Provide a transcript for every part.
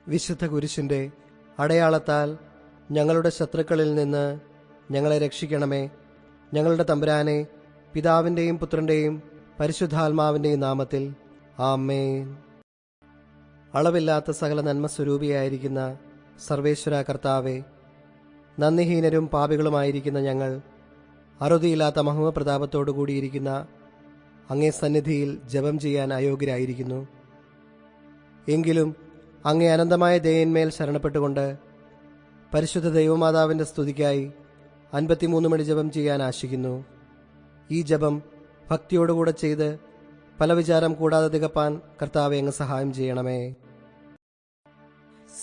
വിശുദ്ധ കുരിശിൻ്റെ അടയാളത്താൽ ഞങ്ങളുടെ ശത്രുക്കളിൽ നിന്ന് ഞങ്ങളെ രക്ഷിക്കണമേ. ഞങ്ങളുടെ തമ്പുരാനെ, പിതാവിൻ്റെയും പുത്രൻ്റെയും പരിശുദ്ധാത്മാവിൻ്റെയും നാമത്തിൽ ആമേൻ. അളവില്ലാത്ത സകല നന്മസ്വരൂപിയായിരിക്കുന്ന സർവേശ്വര കർത്താവെ, നന്ദിഹീനരും പാപികളുമായിരിക്കുന്ന ഞങ്ങൾ അറുതിയില്ലാത്ത മഹിമപ്രതാപത്തോടു കൂടിയിരിക്കുന്ന അങ്ങേ സന്നിധിയിൽ ജപം ചെയ്യാൻ അയോഗ്യരായിരിക്കുന്നു. എങ്കിലും അങ്ങേ അനന്തമായ ദയന്മേൽ ശരണപ്പെട്ടുകൊണ്ട് പരിശുദ്ധ ദൈവമാതാവിൻ്റെ സ്തുതിക്കായി 53 മണി ജപം ചെയ്യാൻ ആശിക്കുന്നു. ഈ ജപം ഭക്തിയോടുകൂടെ ചെയ്ത് പല വിചാരം കൂടാതെ തികപ്പാൻ കർത്താവെ അങ്ങ് സഹായം ചെയ്യണമേ.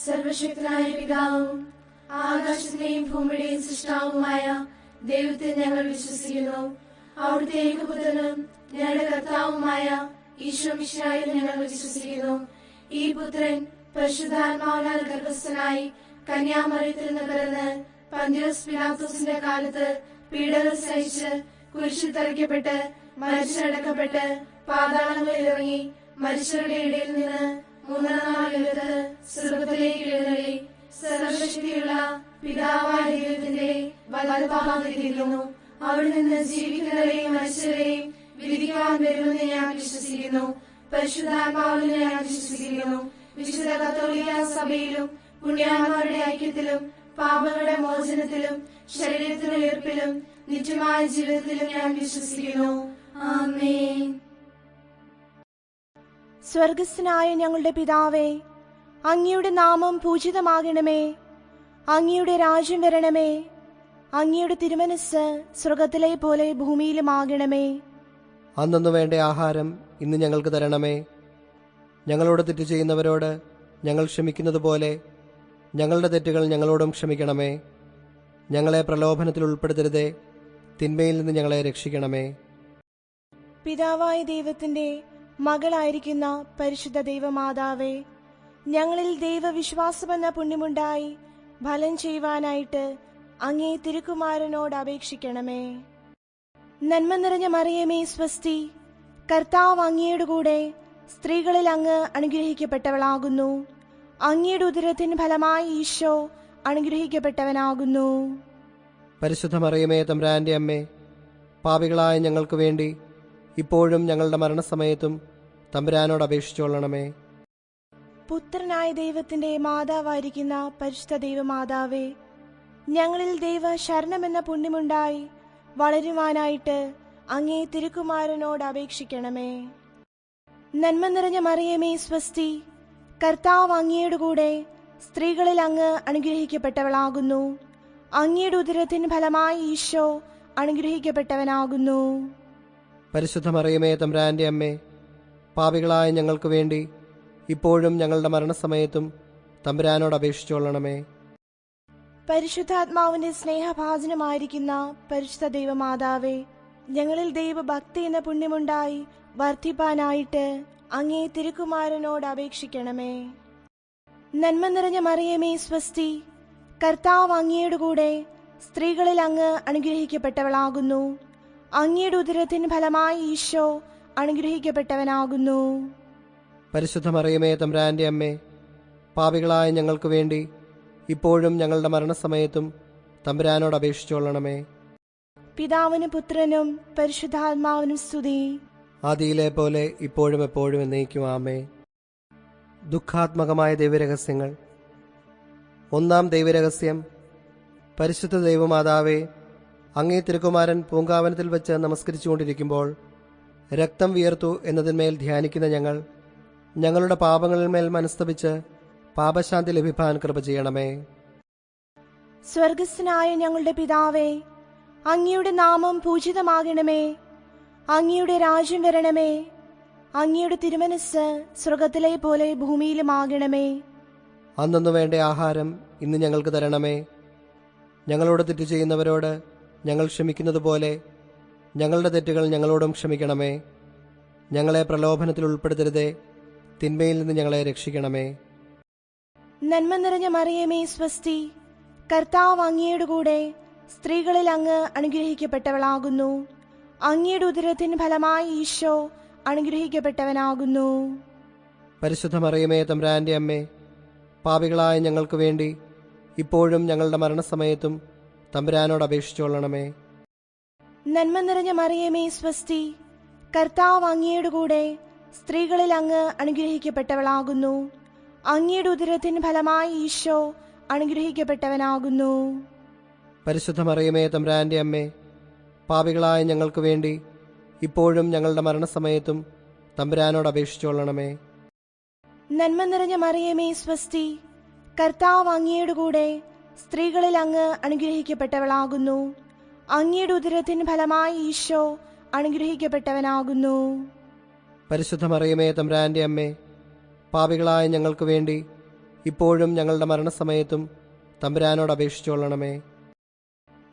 സർവശക്തനായ പിതാവും ആകാശത്തിന്റെയും ഭൂമിയുടെയും സൃഷ്ടാവുമായ ദൈവത്തെ ഞങ്ങൾ വിശ്വസിക്കുന്നു. അവിടുത്തെ ഏകപുത്രനും ഞങ്ങളുടെ കർത്താവുമായ ഈശോ മിശിഹായിൽ ഞങ്ങൾ വിശ്വസിക്കുന്നു. ഈ പുത്രൻ പരിശുദ്ധാത്മാവിനാൽ ഗർഭസ്ഥനായി കന്യാമറിയത്തിൽ നിന്ന് പിറന്ന് പന്തിയോസ് പിലാത്തോസിന്റെ കാലത്ത് പീഡകൾ സഹിച്ച് കുരിശിൽ തറയ്ക്കപ്പെട്ട് മരിച്ചടക്കപ്പെട്ട് പാതാളങ്ങളിൽ ഇറങ്ങി മരിച്ചവരുടെ ഇടയിൽ നിന്ന് മൂന്നാം നാൾ ഉയർത്ത് സ്വർഗ്ഗത്തിലേക്ക് എഴുന്നള്ളി സർവശക്തിയുള്ള പിതാവായ ദൈവത്തിന്റെ വലതുഭാഗത്തിരിക്കുന്നു. അവിടെ നിന്ന് ജീവിക്കുന്നവരെയും മരിച്ചവരെയും വിധിക്കുവാൻ വരുമെന്ന് ഞാൻ വിശ്വസിക്കുന്നു. പരിശുദ്ധാത്മാവിൽ ഞാൻ വിശ്വസിക്കുന്നു. വിശുദ്ധ കത്തോലിക്ക സഭയിലും പുണ്യാന്മാരുടെ ഐക്യത്തിലും പാപങ്ങളുടെ മോചനത്തിലും ശരീരത്തിന്റെ ഉയർപ്പിലും നിത്യമായ ജീവിതത്തിലും ഞാൻ വിശ്വസിക്കുന്നു. ആമേൻ. സ്വർഗസ്ഥനായ ഞങ്ങളുടെ പിതാവേ, അങ്ങയുടെ നാമം പൂജിതമാകണമേ. അങ്ങയുടെ രാജ്യം വരണമേ. അങ്ങയുടെ തിരുമനസ്സ് സ്വർഗത്തിലെ പോലെ ഭൂമിയിലുമാകണമേ. അന്നു വേണ്ട ആഹാരം ഇന്ന് ഞങ്ങൾക്ക് തരണമേ. ഞങ്ങളോട് തെറ്റ് ചെയ്യുന്നവരോട് ഞങ്ങൾ ക്ഷമിക്കുന്നത് പോലെ ഞങ്ങളുടെ തെറ്റുകൾ ഞങ്ങളോടും ക്ഷമിക്കണമേ. ഞങ്ങളെ പ്രലോഭനത്തിൽ ഉൾപ്പെടുത്തരുതേ, തിന്മയിൽ നിന്ന് ഞങ്ങളെ രക്ഷിക്കണമേ. പിതാവായ ദൈവത്തിന്റെ മകളായിരിക്കുന്ന പരിശുദ്ധ ദൈവമാതാവേ, ഞങ്ങളിൽ ദൈവവിശ്വാസമെന്ന പുണ്യമുണ്ടായി ഫലം ചെയ്യുവാനായിട്ട് അങ്ങേ തിരുക്കുമാരനോട് അപേക്ഷിക്കണമേ. നന്മ നിറഞ്ഞ മറിയമേ സ്വസ്തി, കർത്താവ് അങ്ങയുടെ കൂടെ സ്ത്രീകളിൽ അങ്ങ് അനുഗ്രഹിക്കപ്പെട്ടവളാകുന്നു. അങ്ങയുടെ ഉദരത്തിൻ ഫലമായി ഈശോ അനുഗ്രഹിക്കപ്പെട്ടവനാകുന്നു. പരിശുദ്ധ മറിയമേ തമ്പുരാന്റെ അമ്മേ, പാപികളായ ഞങ്ങൾക്ക് വേണ്ടി ഇപ്പോഴും ഞങ്ങളുടെ മരണസമയത്തും തമ്പുരാനോട് അപേക്ഷിച്ചുകൊള്ളണമേ. പുത്രനായ ദൈവത്തിന്റെ മാതാവായിരിക്കുന്ന പരിശുദ്ധ ദൈവമാതാവേ, ഞങ്ങളിൽ ദൈവ ശരണമെന്ന പുണ്യമുണ്ടായി വളരുവാനായിട്ട് അങ്ങേ തിരുക്കുമാരനോട് അപേക്ഷിക്കണമേ. നന്മ നിറഞ്ഞ മറിയമേ സ്വസ്തി, കർത്താവ് അങ്ങയുടെ കൂടെ സ്ത്രീകളിൽ അങ്ങ് അനുഗ്രഹിക്കപ്പെട്ടവളാകുന്നു. അങ്ങയുടെ ഉദരത്തിൻ ഫലമായി ഈശോ അനുഗ്രഹിക്കപ്പെട്ടവനാകുന്നു. പരിശുദ്ധ മറിയമേ തമ്പുരാന്റെ അമ്മേ, പാപികളായ ഞങ്ങൾക്ക് വേണ്ടി ഇപ്പോഴും ഞങ്ങളുടെ മരണസമയത്തും തമ്പുരാനോട് അപേക്ഷിച്ചുകൊള്ളണമേ. പരിശുദ്ധാത്മാവിന്റെ സ്നേഹഭാജനമായിരിക്കുന്ന പരിശുദ്ധ ദൈവമാതാവേ, ഞങ്ങളിൽ ദൈവഭക്തി എന്ന പുണ്യമുണ്ടായി വർദ്ധിപ്പാനായിട്ട് അങ്ങേ തിരുക്കുമാരനോട് അപേക്ഷിക്കണമേ. നന്മ നിറഞ്ഞ മറിയമേ സ്വസ്തി, കർത്താവ് അങ്ങയുടെ കൂടെ സ്ത്രീകളിൽ അങ്ങ് അനുഗ്രഹിക്കപ്പെട്ടവളാകുന്നു. അങ്ങയുടെ ഉദരത്തിൻ ഫലമായി ഈശോ അനുഗ്രഹിക്കപ്പെട്ടവനാകുന്നു. പരിശുദ്ധ മറിയമേ തമ്പുരാന്റെ അമ്മേ, പാപികളായ ഞങ്ങൾക്ക് വേണ്ടി ഇപ്പോഴും ഞങ്ങളുടെ മരണസമയത്തും തമ്പുരാനോട് അപേക്ഷിച്ചുകൊള്ളണമേ. പിതാവിനും പുത്രനും പരിശുദ്ധാത്മാവിനും സ്തുതി, ആദിയിലെ പോലെ ഇപ്പോഴും എപ്പോഴും എന്നേക്കും ആമേൻ. ദുഃഖാത്മകമായ ദൈവരഹസ്യങ്ങൾ. ഒന്നാം ദൈവരഹസ്യം. പരിശുദ്ധ ദൈവമാതാവേ, അങ്ങേ തിരുക്കുമാരൻ പൂങ്കാവനത്തിൽ വെച്ച് നമസ്കരിച്ചുകൊണ്ടിരിക്കുമ്പോൾ രക്തം വിയർത്തു എന്നതിന്മേൽ ധ്യാനിക്കുന്ന ഞങ്ങൾ ഞങ്ങളുടെ പാപങ്ങളിന്മേൽ മനസ്തപിച്ച് പാപശാന്തി ലഭിപ്പാൻ കൃപ ചെയ്യണമേ. സ്വർഗസ്ഥനായ ഞങ്ങളുടെ പിതാവേ, അങ്ങയുടെ നാമം പൂജിതമാകണമേ. അങ്ങയുടെ രാജ്യം വരണമേ. അങ്ങയുടെ തിരുമനസ്സ് സ്വർഗത്തിലെ പോലെ ഭൂമിയിലുമാകണമേ. അന്നു വേണ്ട ആഹാരം ഇന്ന് ഞങ്ങൾക്ക് തരണമേ. ഞങ്ങളോട് തെറ്റ് ചെയ്യുന്നവരോട് ഞങ്ങൾ ക്ഷമിക്കുന്നത് പോലെ ഞങ്ങളുടെ തെറ്റുകൾ ഞങ്ങളോടും ക്ഷമിക്കണമേ. ഞങ്ങളെ പ്രലോഭനത്തിൽ ഉൾപ്പെടുത്തരുതേ, തിന്മയിൽ നിന്ന് ഞങ്ങളെ രക്ഷിക്കണമേ. നന്മ നിറഞ്ഞ മറിയമേ സ്വസ്തി, കർത്താവ് അങ്ങയുടെ കൂടെ സ്ത്രീകളിൽ അങ്ങ് അനുഗ്രഹിക്കപ്പെട്ടവളാകുന്നു. അങ്ങയുടെ ഉദരത്തിൻ ഫലമായി ഈശോ അനുഗ്രഹിക്കപ്പെട്ടവനാകുന്നു. പരിശുദ്ധ മറിയമേ തമ്പുരാന്റെ അമ്മേ, പാപികളായ ഞങ്ങൾക്ക് വേണ്ടി ഇപ്പോഴും ഞങ്ങളുടെ മരണസമയത്തും തമ്പുരാനോട് അപേക്ഷിച്ചുകൊള്ളണമേ. നന്മ നിറഞ്ഞ മറിയമേ സ്വസ്തി, കർത്താവ് അങ്ങയുടെ കൂടെ സ്ത്രീകളിൽ അങ്ങ് അനുഗ്രഹിക്കപ്പെട്ടവളാകുന്നു. അങ്ങയുടെ ഉദരത്തിൻ ഫലമായി ഈശോ അനുഗ്രഹിക്കപ്പെട്ടവനാകുന്നു. പരിശുദ്ധ മറിയമേ തമ്പുരാന്റെ അമ്മേ, പാപികളായ ഞങ്ങൾക്ക് വേണ്ടി ഇപ്പോഴും ഞങ്ങളുടെ മരണസമയത്തും തമ്പുരാനോട് അപേക്ഷിച്ചുകൊള്ളണമേ. നന്മ നിറഞ്ഞ മറിയമേ സ്വസ്തി, കർത്താവ് അങ്ങയുടെ കൂടെ സ്ത്രീകളിൽ അങ്ങ് അനുഗ്രഹിക്കപ്പെട്ടവളാകുന്നു. അങ്ങയുടെ ഉദരത്തിൻ ഫലമായി ഈശോ അനുഗ്രഹിക്കപ്പെട്ടവനാകുന്നു. പരിശുദ്ധ മറിയമേ തമ്പുരാന്റെ അമ്മേ, പാപികളായ ഞങ്ങൾക്ക് വേണ്ടി ഇപ്പോഴും ഞങ്ങളുടെ മരണസമയത്തും തമ്പുരാനോട് അപേക്ഷിച്ചുകൊള്ളണമേ.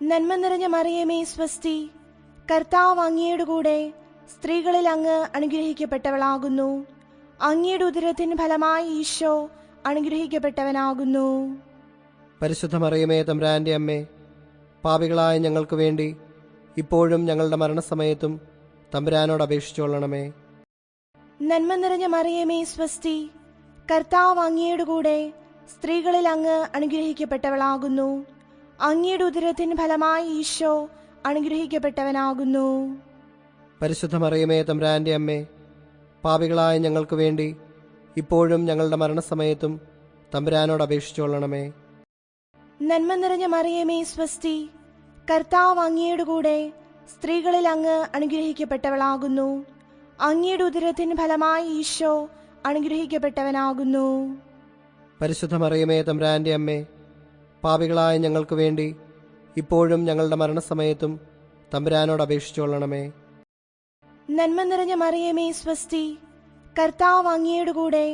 നന്മ നിറഞ്ഞ മറിയമേ സ്വസ്തി, കർത്താവ് അങ്ങയുടെ കൂടെ സ്ത്രീകളിൽ അങ്ങ് അനുഗ്രഹിക്കപ്പെട്ടവളാകുന്നു. അങ്ങയുടെ ഉദരത്തിൻ ഫലമായി ഈശോ അനുഗ്രഹിക്കപ്പെട്ടവനാകുന്നു. പരിശുദ്ധ മറിയമേ തമ്പുരാന്റെ അമ്മേ, പാപികളായ ഞങ്ങൾക്ക് വേണ്ടി ഇപ്പോഴും ഞങ്ങളുടെ മരണസമയത്തും തമ്പുരാനോട് അപേക്ഷിച്ചുകൊള്ളണമേ. നന്മ നിറഞ്ഞ മറിയമേ സ്വസ്തി, കർത്താവ് അങ്ങയുടെ കൂടെ സ്ത്രീകളിൽ അങ്ങ് അനുഗ്രഹിക്കപ്പെട്ടവളാകുന്നു. അങ്ങയുടെ ഉദരത്തിൻ ഫലമായി ഈശോ അനുഗ്രഹിക്കപ്പെട്ടവനാകുന്നു. പരിശുദ്ധ മറിയമേ തമ്പുരാന്റെ അമ്മേ, പാപികളായ ഞങ്ങൾക്ക് വേണ്ടി ഇപ്പോഴും ഞങ്ങളുടെ മരണസമയത്തും തമ്പുരാനോട് അപേക്ഷിച്ചുകൊള്ളണമേ. നന്മ നിറഞ്ഞ മറിയമേ സ്വസ്തി, കർത്താവ് അങ്ങയുടെ കൂടെ സ്ത്രീകളിൽ അങ്ങ് അനുഗ്രഹിക്കപ്പെട്ടവളാകുന്നു. അങ്ങയുടെ ഉദരത്തിൻ ഫലമായി ഈശോ അനുഗ്രഹിക്കപ്പെട്ടവനാകുന്നു. പരിശുദ്ധ മറിയമേ തമ്പുരാന്റെ അമ്മേ, പാപികളായ ഞങ്ങൾക്ക് വേണ്ടി ഇപ്പോഴും ഞങ്ങളുടെ മരണസമയത്തും തമ്പുരാനോട് അപേക്ഷിച്ചുകൊള്ളണമേ. നന്മ നിറഞ്ഞ മറിയമേ സ്വസ്തി, കർത്താവ് അങ്ങയുടെ കൂടെ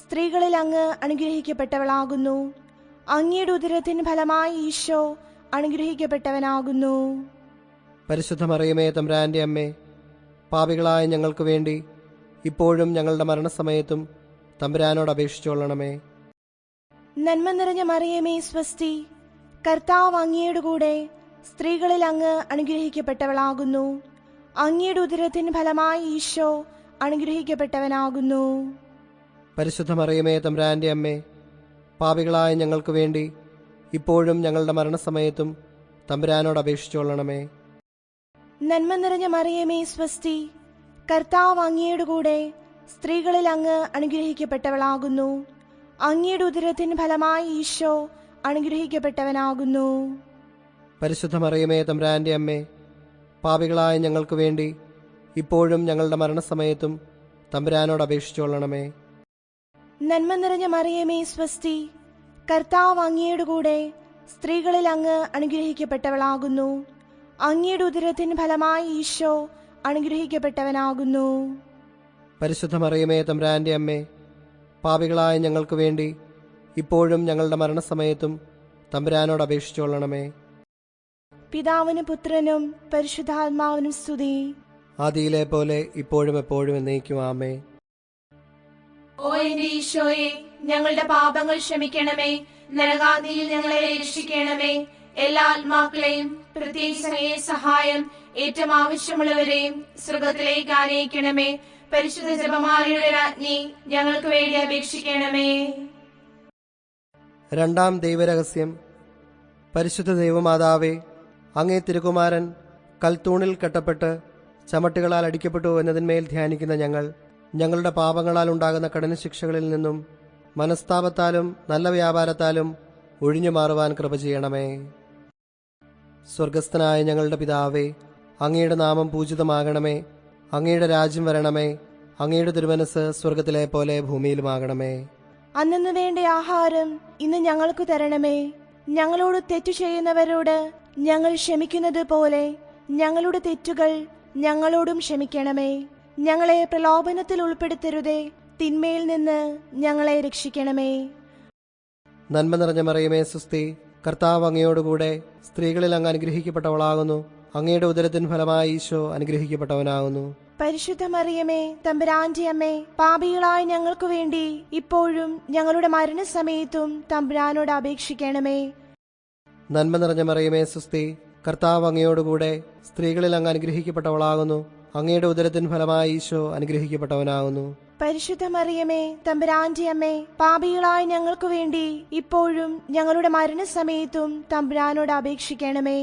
സ്ത്രീകളിൽ അങ്ങ് അനുഗ്രഹിക്കപ്പെട്ടവളാകുന്നു. അങ്ങയുടെ ഉദരത്തിൻ ഫലമായി ഈശോ അനുഗ്രഹിക്കപ്പെട്ടവനാകുന്നു. പരിശുദ്ധ മറിയമേ തമ്പുരാന്റെ അമ്മേ, പാപികളായ ഞങ്ങൾക്ക് വേണ്ടി ഇപ്പോഴും ഞങ്ങളുടെ മരണസമയത്തും തമ്പുരാനോട് അപേക്ഷിച്ചുകൊള്ളണമേ. നന്മ നിറഞ്ഞ മറിയമേ സ്വസ്തി, കർത്താവ് അങ്ങയുടെ കൂടെ സ്ത്രീകളിൽ അങ്ങ് അനുഗ്രഹിക്കപ്പെട്ടവളാകുന്നു. അങ്ങയുടെ ഉദരത്തിൻ ഫലമായി ഈശോ അനുഗ്രഹിക്കപ്പെട്ടവനാകുന്നു. പരിശുദ്ധ മറിയമേ തമ്പുരാന്റെ അമ്മേ, പാപികളായ ഞങ്ങൾക്ക് വേണ്ടി ഇപ്പോഴും ഞങ്ങളുടെ മരണസമയത്തും തമ്പുരാനോട് അപേക്ഷിച്ചുകൊള്ളണമേ. നന്മ നിറഞ്ഞ മറിയമേ സ്വസ്തി, കർത്താവ് അങ്ങയുടെ കൂടെ സ്ത്രീകളിൽ അങ്ങ് അനുഗ്രഹിക്കപ്പെട്ടവളാകുന്നു. അങ്ങയുടെ ഉദരത്തിൻ ഫലമായി ഈശോ അനുഗ്രഹിക്കപ്പെട്ടവനാകുന്നു. പരിശുദ്ധ മറിയമേ തമ്പുരാന്റെ അമ്മേ, പാപികളായ ഞങ്ങൾക്ക് വേണ്ടി ഇപ്പോഴും ഞങ്ങളുടെ മരണസമയത്തും തമ്പുരാനോട് അപേക്ഷിച്ചുകൊള്ളണമേ. നന്മ നിറഞ്ഞ മറിയമേ സ്വസ്തി, കർത്താവ് അങ്ങയുടെ കൂടെ സ്ത്രീകളിൽ അങ്ങ് അനുഗ്രഹിക്കപ്പെട്ടവളാകുന്നു. അങ്ങയുടെ ഉദരത്തിൻ ഫലമായി ഈശോ അനുഗ്രഹിക്കപ്പെട്ടവനാകുന്നു. പരിശുദ്ധ മറിയമേ തമ്പുരാന്റെ അമ്മേ, പാപികളായ ഞങ്ങൾക്ക് വേണ്ടി ഇപ്പോഴും ഞങ്ങളുടെ മരണസമയത്തും തമ്പുരാനോട് അപേക്ഷിച്ചുകൊള്ളണമേ. പിതാവിനും പുത്രനും പരിശുദ്ധാത്മാവിനും സ്തുതി. ആദിയിലെ പോലെ ഇപ്പോഴും എപ്പോഴും എന്നേക്കും ആമേൻ. ഓ എന്റെ ഈശോയെ, ഞങ്ങളുടെ പാപങ്ങൾ ക്ഷമിക്കണമേ. നരകാഗ്നിയിൽ ഞങ്ങളെ രക്ഷിക്കണമേ. എല്ലാ ആത്മാക്കളെയും പ്രത്യേകിച്ച് അങ്ങേ സഹായം ഏറ്റവും ആവശ്യമുള്ളവരെയും സ്വർഗത്തിലേക്ക് ആനയിക്കണമേ. പരിശുദ്ധ ജപമാലയുടെ രാജ്ഞി, ഞങ്ങൾക്ക് വേണ്ടി അപേക്ഷിക്കണമേ. രണ്ടാം ദൈവരഹസ്യം. പരിശുദ്ധ ദൈവമാതാവേ, അങ്ങേ തിരുകുമാരൻ കൽത്തൂണിൽ കെട്ടപ്പെട്ട് ചമട്ടുകളാൽ അടിക്കപ്പെട്ടു എന്നതിന്മേൽ ധ്യാനിക്കുന്ന ഞങ്ങളുടെ പാപങ്ങളാൽ ഉണ്ടാകുന്ന കഠിന ശിക്ഷകളിൽ നിന്നും മനസ്താപത്താലും നല്ല വ്യാപാരത്താലും ഒഴിഞ്ഞു മാറുവാൻ കൃപ ചെയ്യണമേ. സ്വർഗസ്ഥനായ ഞങ്ങളുടെ പിതാവേ, അങ്ങയുടെ നാമം പൂജിതമാകണമേ. അങ്ങയുടെ രാജ്യം വരണമേ. അങ്ങയുടെ തിരുമനസ് സ്വർഗത്തിലെ പോലെ ഭൂമിയിലുമാകണമേ. അന്നു വേണ്ട ആഹാരം ഇന്ന് ഞങ്ങൾക്ക് തരണമേ. ഞങ്ങളോട് തെറ്റു ചെയ്യുന്നവരോട് ഞങ്ങൾ ക്ഷമിക്കുന്നത് പോലെ ഞങ്ങളുടെ തെറ്റുകൾ ഞങ്ങളോടും ക്ഷമിക്കണമേ. ഞങ്ങളെ പ്രലോഭനത്തിൽ ഉൾപ്പെടുത്തരുതേ, തിന്മയിൽ നിന്ന് ഞങ്ങളെ രക്ഷിക്കണമേ. നന്മ നിറഞ്ഞ മറിയമേ സുസ്തി, കർത്താവ് അങ്ങയോടുകൂടെ സ്ത്രീകളിൽ അങ്ങ് അനുഗ്രഹിക്കപ്പെട്ടവളാകുന്നു. അങ്ങയുടെ ഉദരത്തിൻ ഫലമായി ഈശോ അനുഗ്രഹിക്കപ്പെട്ടവനാകുന്നു. പരിശുദ്ധ മറിയമേ തമ്പുരാന്റെ അമ്മേ, പാപികളായ ഞങ്ങൾക്ക് വേണ്ടി ഇപ്പോഴും ഞങ്ങളുടെ മരണസമയത്തും തമ്പുരാനോട് അപേക്ഷിക്കണമേ. നന്മ നിറഞ്ഞ മറിയമേ സുസ്തി, കർത്താവ് അങ്ങയോടുകൂടെ സ്ത്രീകളിൽ അങ്ങ് അനുഗ്രഹിക്കപ്പെട്ടവളാകുന്നു. അങ്ങയുടെ ഉദരത്തിൻ ഫലമായി ഈശോ അനുഗ്രഹിക്കപ്പെട്ടവനാകുന്നു. പരിശുദ്ധ മറിയമേ തമ്പുരാന്റെ അമ്മേ, പാപികളായ ഞങ്ങൾക്ക് വേണ്ടി ഇപ്പോഴും ഞങ്ങളുടെ മരണസമയത്തും തമ്പുരാനോട് അപേക്ഷിക്കണമേ.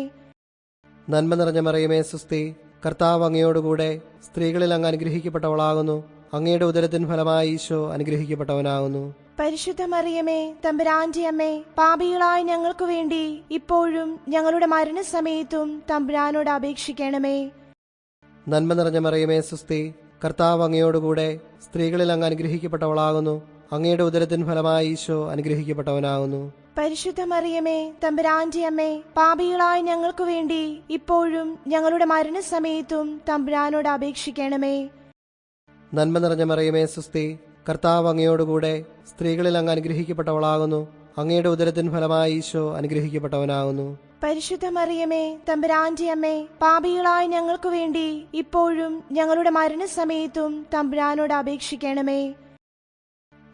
നന്മ നിറഞ്ഞ മറിയമേ സുസ്തി, കർത്താവ് അങ്ങയോടുകൂടെ സ്ത്രീകളിൽ അങ്ങ് അനുഗ്രഹിക്കപ്പെട്ടവളാകുന്നു. അങ്ങയുടെ ഉദരത്തിൻ ഫലമായി ഈശോ അനുഗ്രഹിക്കപ്പെട്ടവനാകുന്നു. പരിശുദ്ധ മറിയമേ തമ്പുരാന്റെ അമ്മേ, പാപികളായ ഞങ്ങൾക്ക് വേണ്ടി ഇപ്പോഴും ഞങ്ങളുടെ മരണസമയത്തും തമ്പുരാനോട് അപേക്ഷിക്കണമേ. നന്മ നിറഞ്ഞ മറിയമേ സുസ്തി, കർത്താവ് അങ്ങയോടുകൂടെ സ്ത്രീകളിൽ അങ്ങ് അനുഗ്രഹിക്കപ്പെട്ടവളാകുന്നു. അങ്ങയുടെ ഉദരത്തിൻ ഫലമായി ഈശോ അനുഗ്രഹിക്കപ്പെട്ടവനാകുന്നു. പരിശുദ്ധ മറിയമേ തമ്പുരാന്റെ അമ്മേ, പാപികളായ ഞങ്ങൾക്ക് വേണ്ടി ഇപ്പോഴും ഞങ്ങളുടെ മരണസമയത്തും തമ്പുരാനോട് അപേക്ഷിക്കണമേ. നന്മ നിറഞ്ഞ മറിയമേ സുസ്തി, കർത്താവ് അങ്ങയോടുകൂടെ സ്ത്രീകളിൽ അങ്ങ് അനുഗ്രഹിക്കപ്പെട്ടവളാകുന്നു. അങ്ങയുടെ ഉദരത്തിൻ ഫലമായി ഈശോ അനുഗ്രഹിക്കപ്പെട്ടവനാകുന്നു. പരിശുദ്ധ മറിയമേ തമ്പുരാന്റെ അമ്മേ, പാപികളായ ഞങ്ങൾക്ക് വേണ്ടി ഇപ്പോഴും ഞങ്ങളുടെ മരണസമയത്തും തമ്പുരാനോട് അപേക്ഷിക്കണമേ.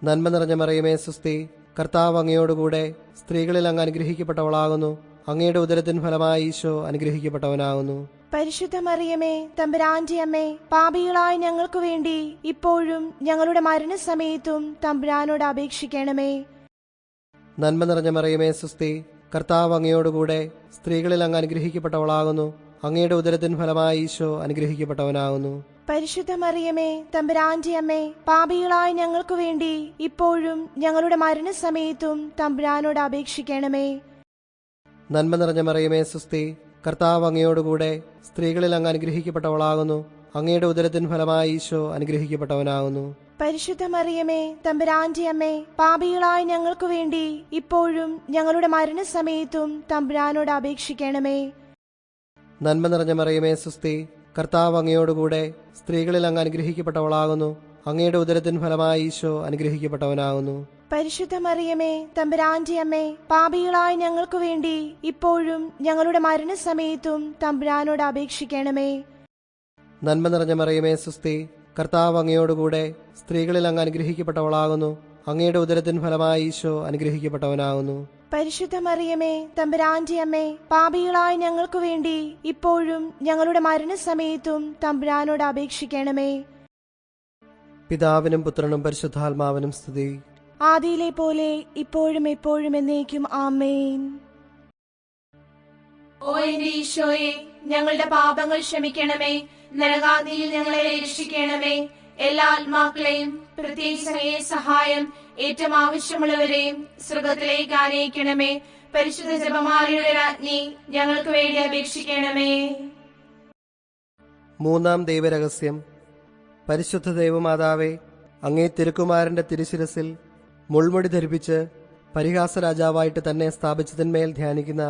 നന്മ നിറഞ്ഞ മറിയമേ സുസ്തി, കർത്താവ് അങ്ങയോടുകൂടെ സ്ത്രീകളിൽ അങ്ങ് അനുഗ്രഹിക്കപ്പെട്ടവളാകുന്നു. അങ്ങയുടെ ഉദരത്തിൻ ഫലമായി ഈശോ അനുഗ്രഹിക്കപ്പെട്ടവനാകുന്നു. പരിശുദ്ധ മറിയമേ തമ്പുരാന്റെ അമ്മേ, പാപികളായ ഞങ്ങൾക്ക് വേണ്ടി ഇപ്പോഴും ഞങ്ങളുടെ മരണസമയത്തും തമ്പുരാനോട് അപേക്ഷിക്കണമേ. നന്മ നിറഞ്ഞ മറിയമേ സുസ്തി, കർത്താവ് അങ്ങയോടുകൂടെ സ്ത്രീകളിൽ അങ്ങ് അനുഗ്രഹിക്കപ്പെട്ടവളാകുന്നു. അങ്ങയുടെ ഉദരത്തിൻ ഫലമായി ഈശോ അനുഗ്രഹിക്കപ്പെട്ടവനാകുന്നു. പരിശുദ്ധ മറിയമേ തമ്പുരാന്റെ അമ്മേ, പാപികളായ ഞങ്ങൾക്ക് വേണ്ടി ഇപ്പോഴും ഞങ്ങളുടെ മരണസമയത്തും തമ്പുരാനോട് അപേക്ഷിക്കണമേ. നന്മ നിറഞ്ഞ മറിയമേ സുസ്തി, കർത്താവ് അങ്ങയോടുകൂടെ സ്ത്രീകളിൽ അങ്ങ് അനുഗ്രഹിക്കപ്പെട്ടവളാകുന്നു. അങ്ങയുടെ ഉദരത്തിൻ ഫലമായി ഈശോ അനുഗ്രഹിക്കപ്പെട്ടവനാകുന്നു. പരിശുദ്ധ മറിയമേ തമ്പുരാന്റെ അമ്മേ, പാപികളായ ഞങ്ങൾക്ക് വേണ്ടി ഇപ്പോഴും ഞങ്ങളുടെ മരണസമയത്തും തമ്പുരാനോട് അപേക്ഷിക്കണമേ. നന്മ നിറഞ്ഞ മറിയമേ സുസ്തി, കർത്താവ് അങ്ങയോടുകൂടെ സ്ത്രീകളിൽ അങ്ങ് അനുഗ്രഹിക്കപ്പെട്ടവളാകുന്നു. അങ്ങയുടെ ഉദരത്തിൻ ഫലമായി ഈശോ അനുഗ്രഹിക്കപ്പെട്ടവനാകുന്നു. പരിശുദ്ധ മറിയമേ തമ്പുരാന്റെ അമ്മേ, പാപികളായ ഞങ്ങൾക്ക് വേണ്ടി ഇപ്പോഴും ഞങ്ങളുടെ മരണസമയത്തും തമ്പുരാനോട് അപേക്ഷിക്കണമേ. നന്മ നിറഞ്ഞ മറിയമേ സുസ്തി, കർത്താവ് അങ്ങയോടുകൂടെ സ്ത്രീകളിൽ അങ്ങ് അനുഗ്രഹിക്കപ്പെട്ടവളാകുന്നു. അങ്ങയുടെ ഉദരത്തിൻ ഫലമായി ഈശോ അനുഗ്രഹിക്കപ്പെട്ടവനാകുന്നു. പരിശുദ്ധ മറിയമേ തമ്പുരാന്റെ അമ്മേ, പാപികളായ ഞങ്ങൾക്ക് വേണ്ടി ഇപ്പോഴും ഞങ്ങളുടെ മരണസമയത്തും തമ്പുരാനോട് അപേക്ഷിക്കണമേ. പിതാവിനും പുത്രനും പരിശുദ്ധാത്മാവിനും സ്തുതി. ആദിയിലെ പോലെ ഇപ്പോഴും എപ്പോഴും എന്നേക്കും ആമേൻ. ഓ എന്റെ ഈശോയെ, ഞങ്ങളുടെ പാപങ്ങൾ ക്ഷമിക്കണമേ. നരകാഗ്നിയിൽ ഞങ്ങളെ രക്ഷിക്കണമേ. എല്ലാ ആത്മാക്കളെയും പ്രത്യേകിച്ച് അങ്ങയെ സഹായം ഏറ്റവും ആവശ്യമുള്ളവരെയും സ്വർഗത്തിലേക്ക് ആനയിക്കണമേ. പരിശുദ്ധ ജപമാലയുടെ രാജ്ഞി, ഞങ്ങൾക്ക് വേണ്ടി അപേക്ഷിക്കണമേ. മൂന്നാം ദൈവരഹസ്യം. പരിശുദ്ധ ദൈവമാതാവേ, അങ്ങേ തിരുക്കുമാരന്റെ തിരുശിരസിൽ മുൾമുടി ധരിപ്പിച്ച് പരിഹാസ രാജാവായിട്ട് തന്നെ സ്ഥാപിച്ചതിന്മേൽ ധ്യാനിക്കുന്ന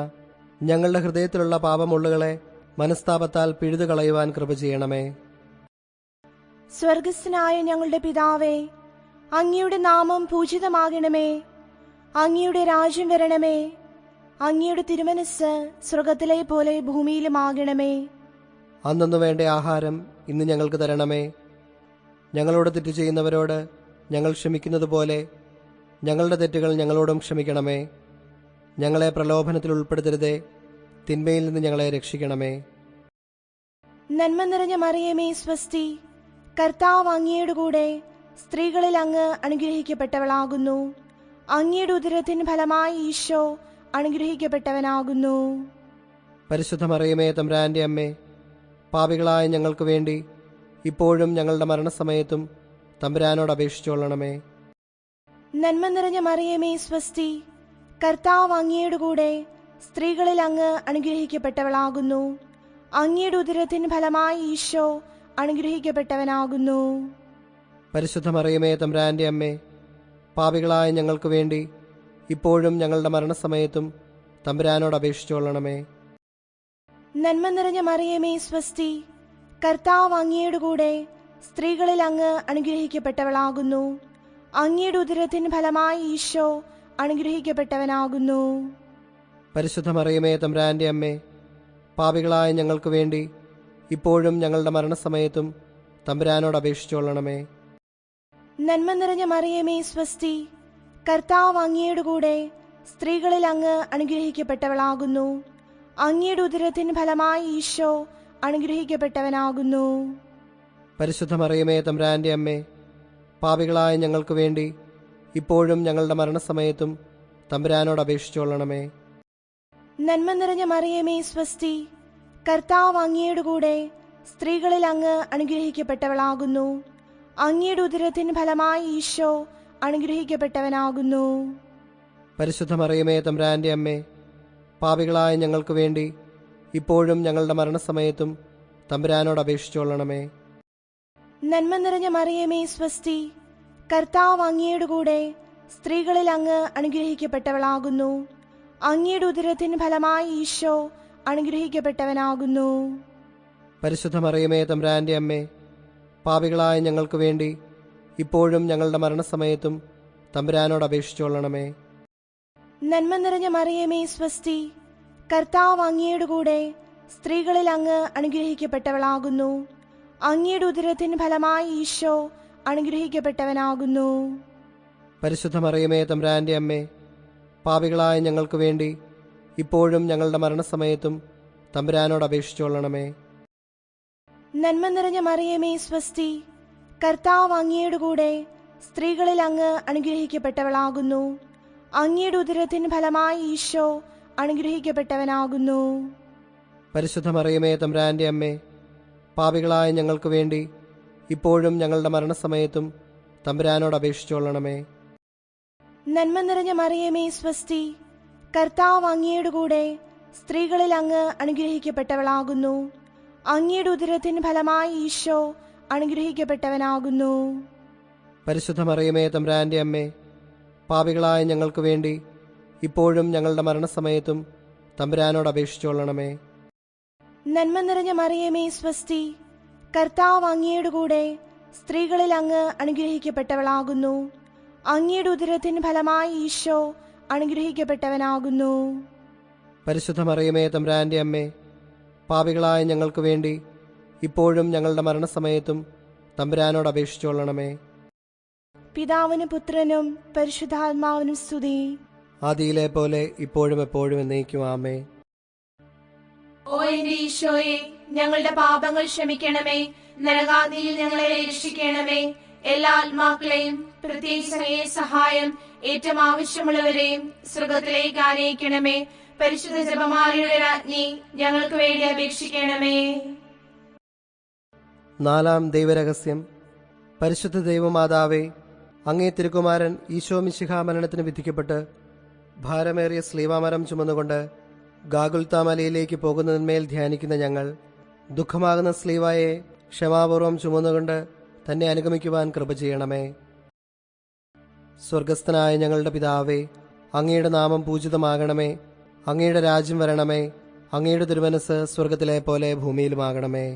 ഞങ്ങളുടെ ഹൃദയത്തിലുള്ള പാപമുള്ളുകളെ മനസ്താപത്താൽ പിഴുതുകളയുവാൻ കൃപ ചെയ്യണമേ. സ്വർഗസ്ഥനായ ഞങ്ങളുടെ പിതാവേ, അങ്ങയുടെ നാമം പൂജിതമാകണമേ. അങ്ങയുടെ രാജ്യം വരണമേ. അങ്ങയുടെ തിരുമനസ് സ്വർഗത്തിലെ പോലെ ഭൂമിയിലുമാകണമേ. അന്നു വേണ്ട ആഹാരം ഇന്ന് ഞങ്ങൾക്ക് തരണമേ. ഞങ്ങളോട് തെറ്റ് ചെയ്യുന്നവരോട് ഞങ്ങൾ ക്ഷമിക്കുന്നത് പോലെ ഞങ്ങളുടെ തെറ്റുകൾ ഞങ്ങളോടും ക്ഷമിക്കണമേ. ഞങ്ങളെ പ്രലോഭനത്തിൽ ഉൾപ്പെടുത്തരുതേ, തിന്മയിൽ നിന്ന് ഞങ്ങളെ രക്ഷിക്കണമേ. നന്മ നിറഞ്ഞ മറിയമേ സ്വസ്തി, കർത്താവ് അങ്ങയുടെ കൂടെ സ്ത്രീകളിൽ അങ്ങ് അനുഗ്രഹിക്കപ്പെട്ടവളാകുന്നു. അങ്ങയുടെ ഉദരത്തിൻ ഫലമായി ഈശോ അനുഗ്രഹിക്കപ്പെട്ടവനാകുന്നു. പരിശുദ്ധ മറിയമേ തമ്പുരാന്റെ അമ്മേ, പാപികളായ ഞങ്ങൾക്ക് വേണ്ടി ഇപ്പോഴും ഞങ്ങളുടെ മരണസമയത്തും തമ്പുരാനോട് അപേക്ഷിച്ചുകൊള്ളണമേ. നന്മ നിറഞ്ഞ മറിയമേ സ്വസ്തി, കർത്താവ് അങ്ങയുടെ കൂടെ സ്ത്രീകളിൽ അങ്ങ് അനുഗ്രഹിക്കപ്പെട്ടവളാകുന്നു. അങ്ങയുടെ ഉദരത്തിൻ ഫലമായി ഈശോ അനുഗ്രഹിക്കപ്പെട്ടവനാകുന്നു. പരിശുദ്ധ മറിയമേ തമ്പുരാന്റെ അമ്മേ, പാപികളായ ഞങ്ങൾക്ക് വേണ്ടി ഇപ്പോഴും ഞങ്ങളുടെ മരണസമയത്തും തമ്പുരാനോട് അപേക്ഷിച്ചുകൊള്ളണമേ. നന്മ നിറഞ്ഞ മറിയമേ സ്വസ്തി, കർത്താവ് അങ്ങയുടെ കൂടെ സ്ത്രീകളിൽ അങ്ങ് അനുഗ്രഹിക്കപ്പെട്ടവളാകുന്നു. അങ്ങയുടെ ഉദരത്തിൻ ഫലമായി ഈശോ അനുഗ്രഹിക്കപ്പെട്ടവനാകുന്നു. പരിശുദ്ധ മറിയമേ തമ്പുരാന്റെ അമ്മേ, പാപികളായ ഞങ്ങൾക്ക് വേണ്ടി ഇപ്പോഴും ഞങ്ങളുടെ മരണസമയത്തും തമ്പുരാനോട് അപേക്ഷിച്ചുകൊള്ളണമേ. നന്മ നിറഞ്ഞ മറിയമേ സ്വസ്തി, കർത്താവ് അങ്ങയുടെ കൂടെ സ്ത്രീകളിൽ അങ്ങ് അനുഗ്രഹിക്കപ്പെട്ടവളാകുന്നു. അങ്ങയുടെ ഉദരത്തിൻ ഫലമായി ഈശോ അനുഗ്രഹിക്കപ്പെട്ടവനാകുന്നു. പരിശുദ്ധ മറിയമേ തമ്പുരാന്റെ അമ്മേ, പാപികളായ ഞങ്ങൾക്ക് വേണ്ടി ഇപ്പോഴും ഞങ്ങളുടെ മരണസമയത്തും തമ്പുരാനോട് അപേക്ഷിച്ചുകൊള്ളണമേ. നന്മ നിറഞ്ഞ മറിയമേ സ്വസ്തി, കർത്താവ് അങ്ങയുടെ കൂടെ സ്ത്രീകളിൽ അങ്ങ് അനുഗ്രഹിക്കപ്പെട്ടവളാകുന്നു. അങ്ങയുടെ ഉദരത്തിൻ ഫലമായി ഈശോ അനുഗ്രഹിക്കപ്പെട്ടവനാകുന്നു. പരിശുദ്ധ മറിയമേ തമ്പുരാന്റെ അമ്മേ, പാപികളായ ഞങ്ങൾക്ക് വേണ്ടി ഇപ്പോഴും ഞങ്ങളുടെ മരണസമയത്തും തമ്പുരാനോട് അപേക്ഷിച്ചുകൊള്ളണമേ. നന്മ നിറഞ്ഞ മറിയമേ സ്വസ്തി, കർത്താവ് അങ്ങയുടെ കൂടെ സ്ത്രീകളിൽ അങ്ങ് അനുഗ്രഹിക്കപ്പെട്ടവളാകുന്നു. അങ്ങയുടെ ഉദരത്തിൻ ഫലമായി ഈശോ അനുഗ്രഹിക്കപ്പെട്ടവനാകുന്നു. പരിശുദ്ധ മറിയമേ തമ്പുരാന്റെ അമ്മേ, പാപികളായ ഞങ്ങൾക്ക് വേണ്ടി ഇപ്പോഴും ഞങ്ങളുടെ മരണസമയത്തും തമ്പുരാനോട് അപേക്ഷിച്ചുകൊള്ളണമേ. നന്മ നിറഞ്ഞ മറിയമേ സ്വസ്തി, കർത്താവ് അങ്ങയുടെ കൂടെ സ്ത്രീകളിൽ അങ്ങ് അനുഗ്രഹിക്കപ്പെട്ടവളാകുന്നു. അങ്ങയുടെ ഉദരത്തിൻ ഫലമായി ഈശോ അനുഗ്രഹിക്കപ്പെട്ടവനാകുന്നു. പരിശുദ്ധ മറിയമേ തമ്പുരാന്റെ അമ്മേ, പാപികളായ ഞങ്ങൾക്ക് വേണ്ടി ഇപ്പോഴും ഞങ്ങളുടെ മരണസമയത്തും തമ്പുരാനോട് അപേക്ഷിച്ചുകൊള്ളണമേ. നന്മ നിറഞ്ഞ മറിയമേ സ്വസ്തി, കർത്താവ് അങ്ങയുടെ കൂടെ സ്ത്രീകളിൽ അങ്ങ് അനുഗ്രഹിക്കപ്പെട്ടവളാകുന്നു. അങ്ങയുടെ ഉദരത്തിൻ ഫലമായി ഈശോ അനുഗ്രഹിക്കപ്പെട്ടവനാകുന്നു. പരിശുദ്ധ മറിയമേ തമ്പുരാന്റെ അമ്മേ, പാപികളായ ഞങ്ങൾക്ക് വേണ്ടി ഇപ്പോഴും ഞങ്ങളുടെ മരണസമയത്തും തമ്പുരാനോട് അപേക്ഷിച്ചുകൊള്ളണമേ. നന്മ നിറഞ്ഞ മറിയമേ സ്വസ്തി, കർത്താവ് അങ്ങയുടെ കൂടെ സ്ത്രീകളിൽ അങ്ങ് അനുഗ്രഹിക്കപ്പെട്ടവളാകുന്നു. അങ്ങയുടെ ഉദരത്തിൻ ഫലമായി ഈശോ അനുഗ്രഹിക്കപ്പെട്ടവനാകുന്നു. പരിശുദ്ധ മറിയമേ തമ്പുരാന്റെ അമ്മേ, പാപികളായ ഞങ്ങൾക്ക് വേണ്ടി ഇപ്പോഴും ഞങ്ങളുടെ മരണസമയത്തും തമ്പുരാനോട് അപേക്ഷിച്ചുകൊള്ളണമേ. നന്മ നിറഞ്ഞ മറിയമേ സ്വസ്തി, കർത്താവ് അങ്ങയുടെ കൂടെ സ്ത്രീകളിൽ അങ്ങ് അനുഗ്രഹിക്കപ്പെട്ടവളാകുന്നു. അങ്ങയുടെ ഉദരത്തിൻ ഫലമായി ഈശോ അനുഗ്രഹിക്കപ്പെട്ടവനാകുന്നു. പരിശുദ്ധ മറിയമേ തമ്പുരാന്റെ അമ്മേ, പാപികളായ ഞങ്ങൾക്ക് വേണ്ടി ഇപ്പോഴും ഞങ്ങളുടെ മരണസമയത്തും തമ്പുരാനോട് അപേക്ഷിച്ചുകൊള്ളണമേ. പിതാവിനും പുത്രനും പരിശുദ്ധാത്മാവിനും സ്തുതി. ആദിയിലെ പോലെ ഇപ്പോഴും എപ്പോഴും എന്നേക്കും ആമേൻ. ഓ എന്റെ ഈശോയെ, ഞങ്ങളുടെ പാപങ്ങൾ ക്ഷമിക്കണമേ. നരകാഗ്നിയിൽ ഞങ്ങളെ രക്ഷിക്കണമേ. എല്ലാ ആത്മാക്കളെയും പ്രത്യേകിച്ച് സഹായം ഏറ്റവും ആവശ്യമുള്ളവരെയും സ്വർഗത്തിലേക്ക് ആനയിക്കണമേ. പരിശുദ്ധ ജപമാലയുടെ രാജ്ഞി, ഞങ്ങൾക്ക് വേണ്ടി അപേക്ഷിക്കണമേ. നാലാം ദൈവരഹസ്യം. പരിശുദ്ധ ദൈവമാതാവേ, അങ്ങേ തിരുക്കുമാരൻ ഈശോ മിശിഹാ മരണത്തിന് വിധിക്കപ്പെട്ട് ഭാരമേറിയ സ്ലീവാമരം ചുമന്നുകൊണ്ട് ഗാഗുൽത്താ മലയിലേക്ക് പോകുന്നതിന്മേൽ ധ്യാനിക്കുന്ന ഞങ്ങൾ, ദുഃഖമാകുന്ന സ്ലീവായെ ക്ഷമാപൂർവം ചുമന്നുകൊണ്ട് തന്നെ അനുഗമിക്കുവാൻ കൃപ ചെയ്യണമേ. സ്വർഗസ്ഥനായ ഞങ്ങളുടെ പിതാവേ, അങ്ങയുടെ നാമം പൂജിതമാകണമേ. അങ്ങയുടെ രാജ്യം വരണമേ. അങ്ങയുടെ തിരുമനസ് സ്വർഗത്തിലെ പോലെ ഭൂമിയിലുമാകണമേ.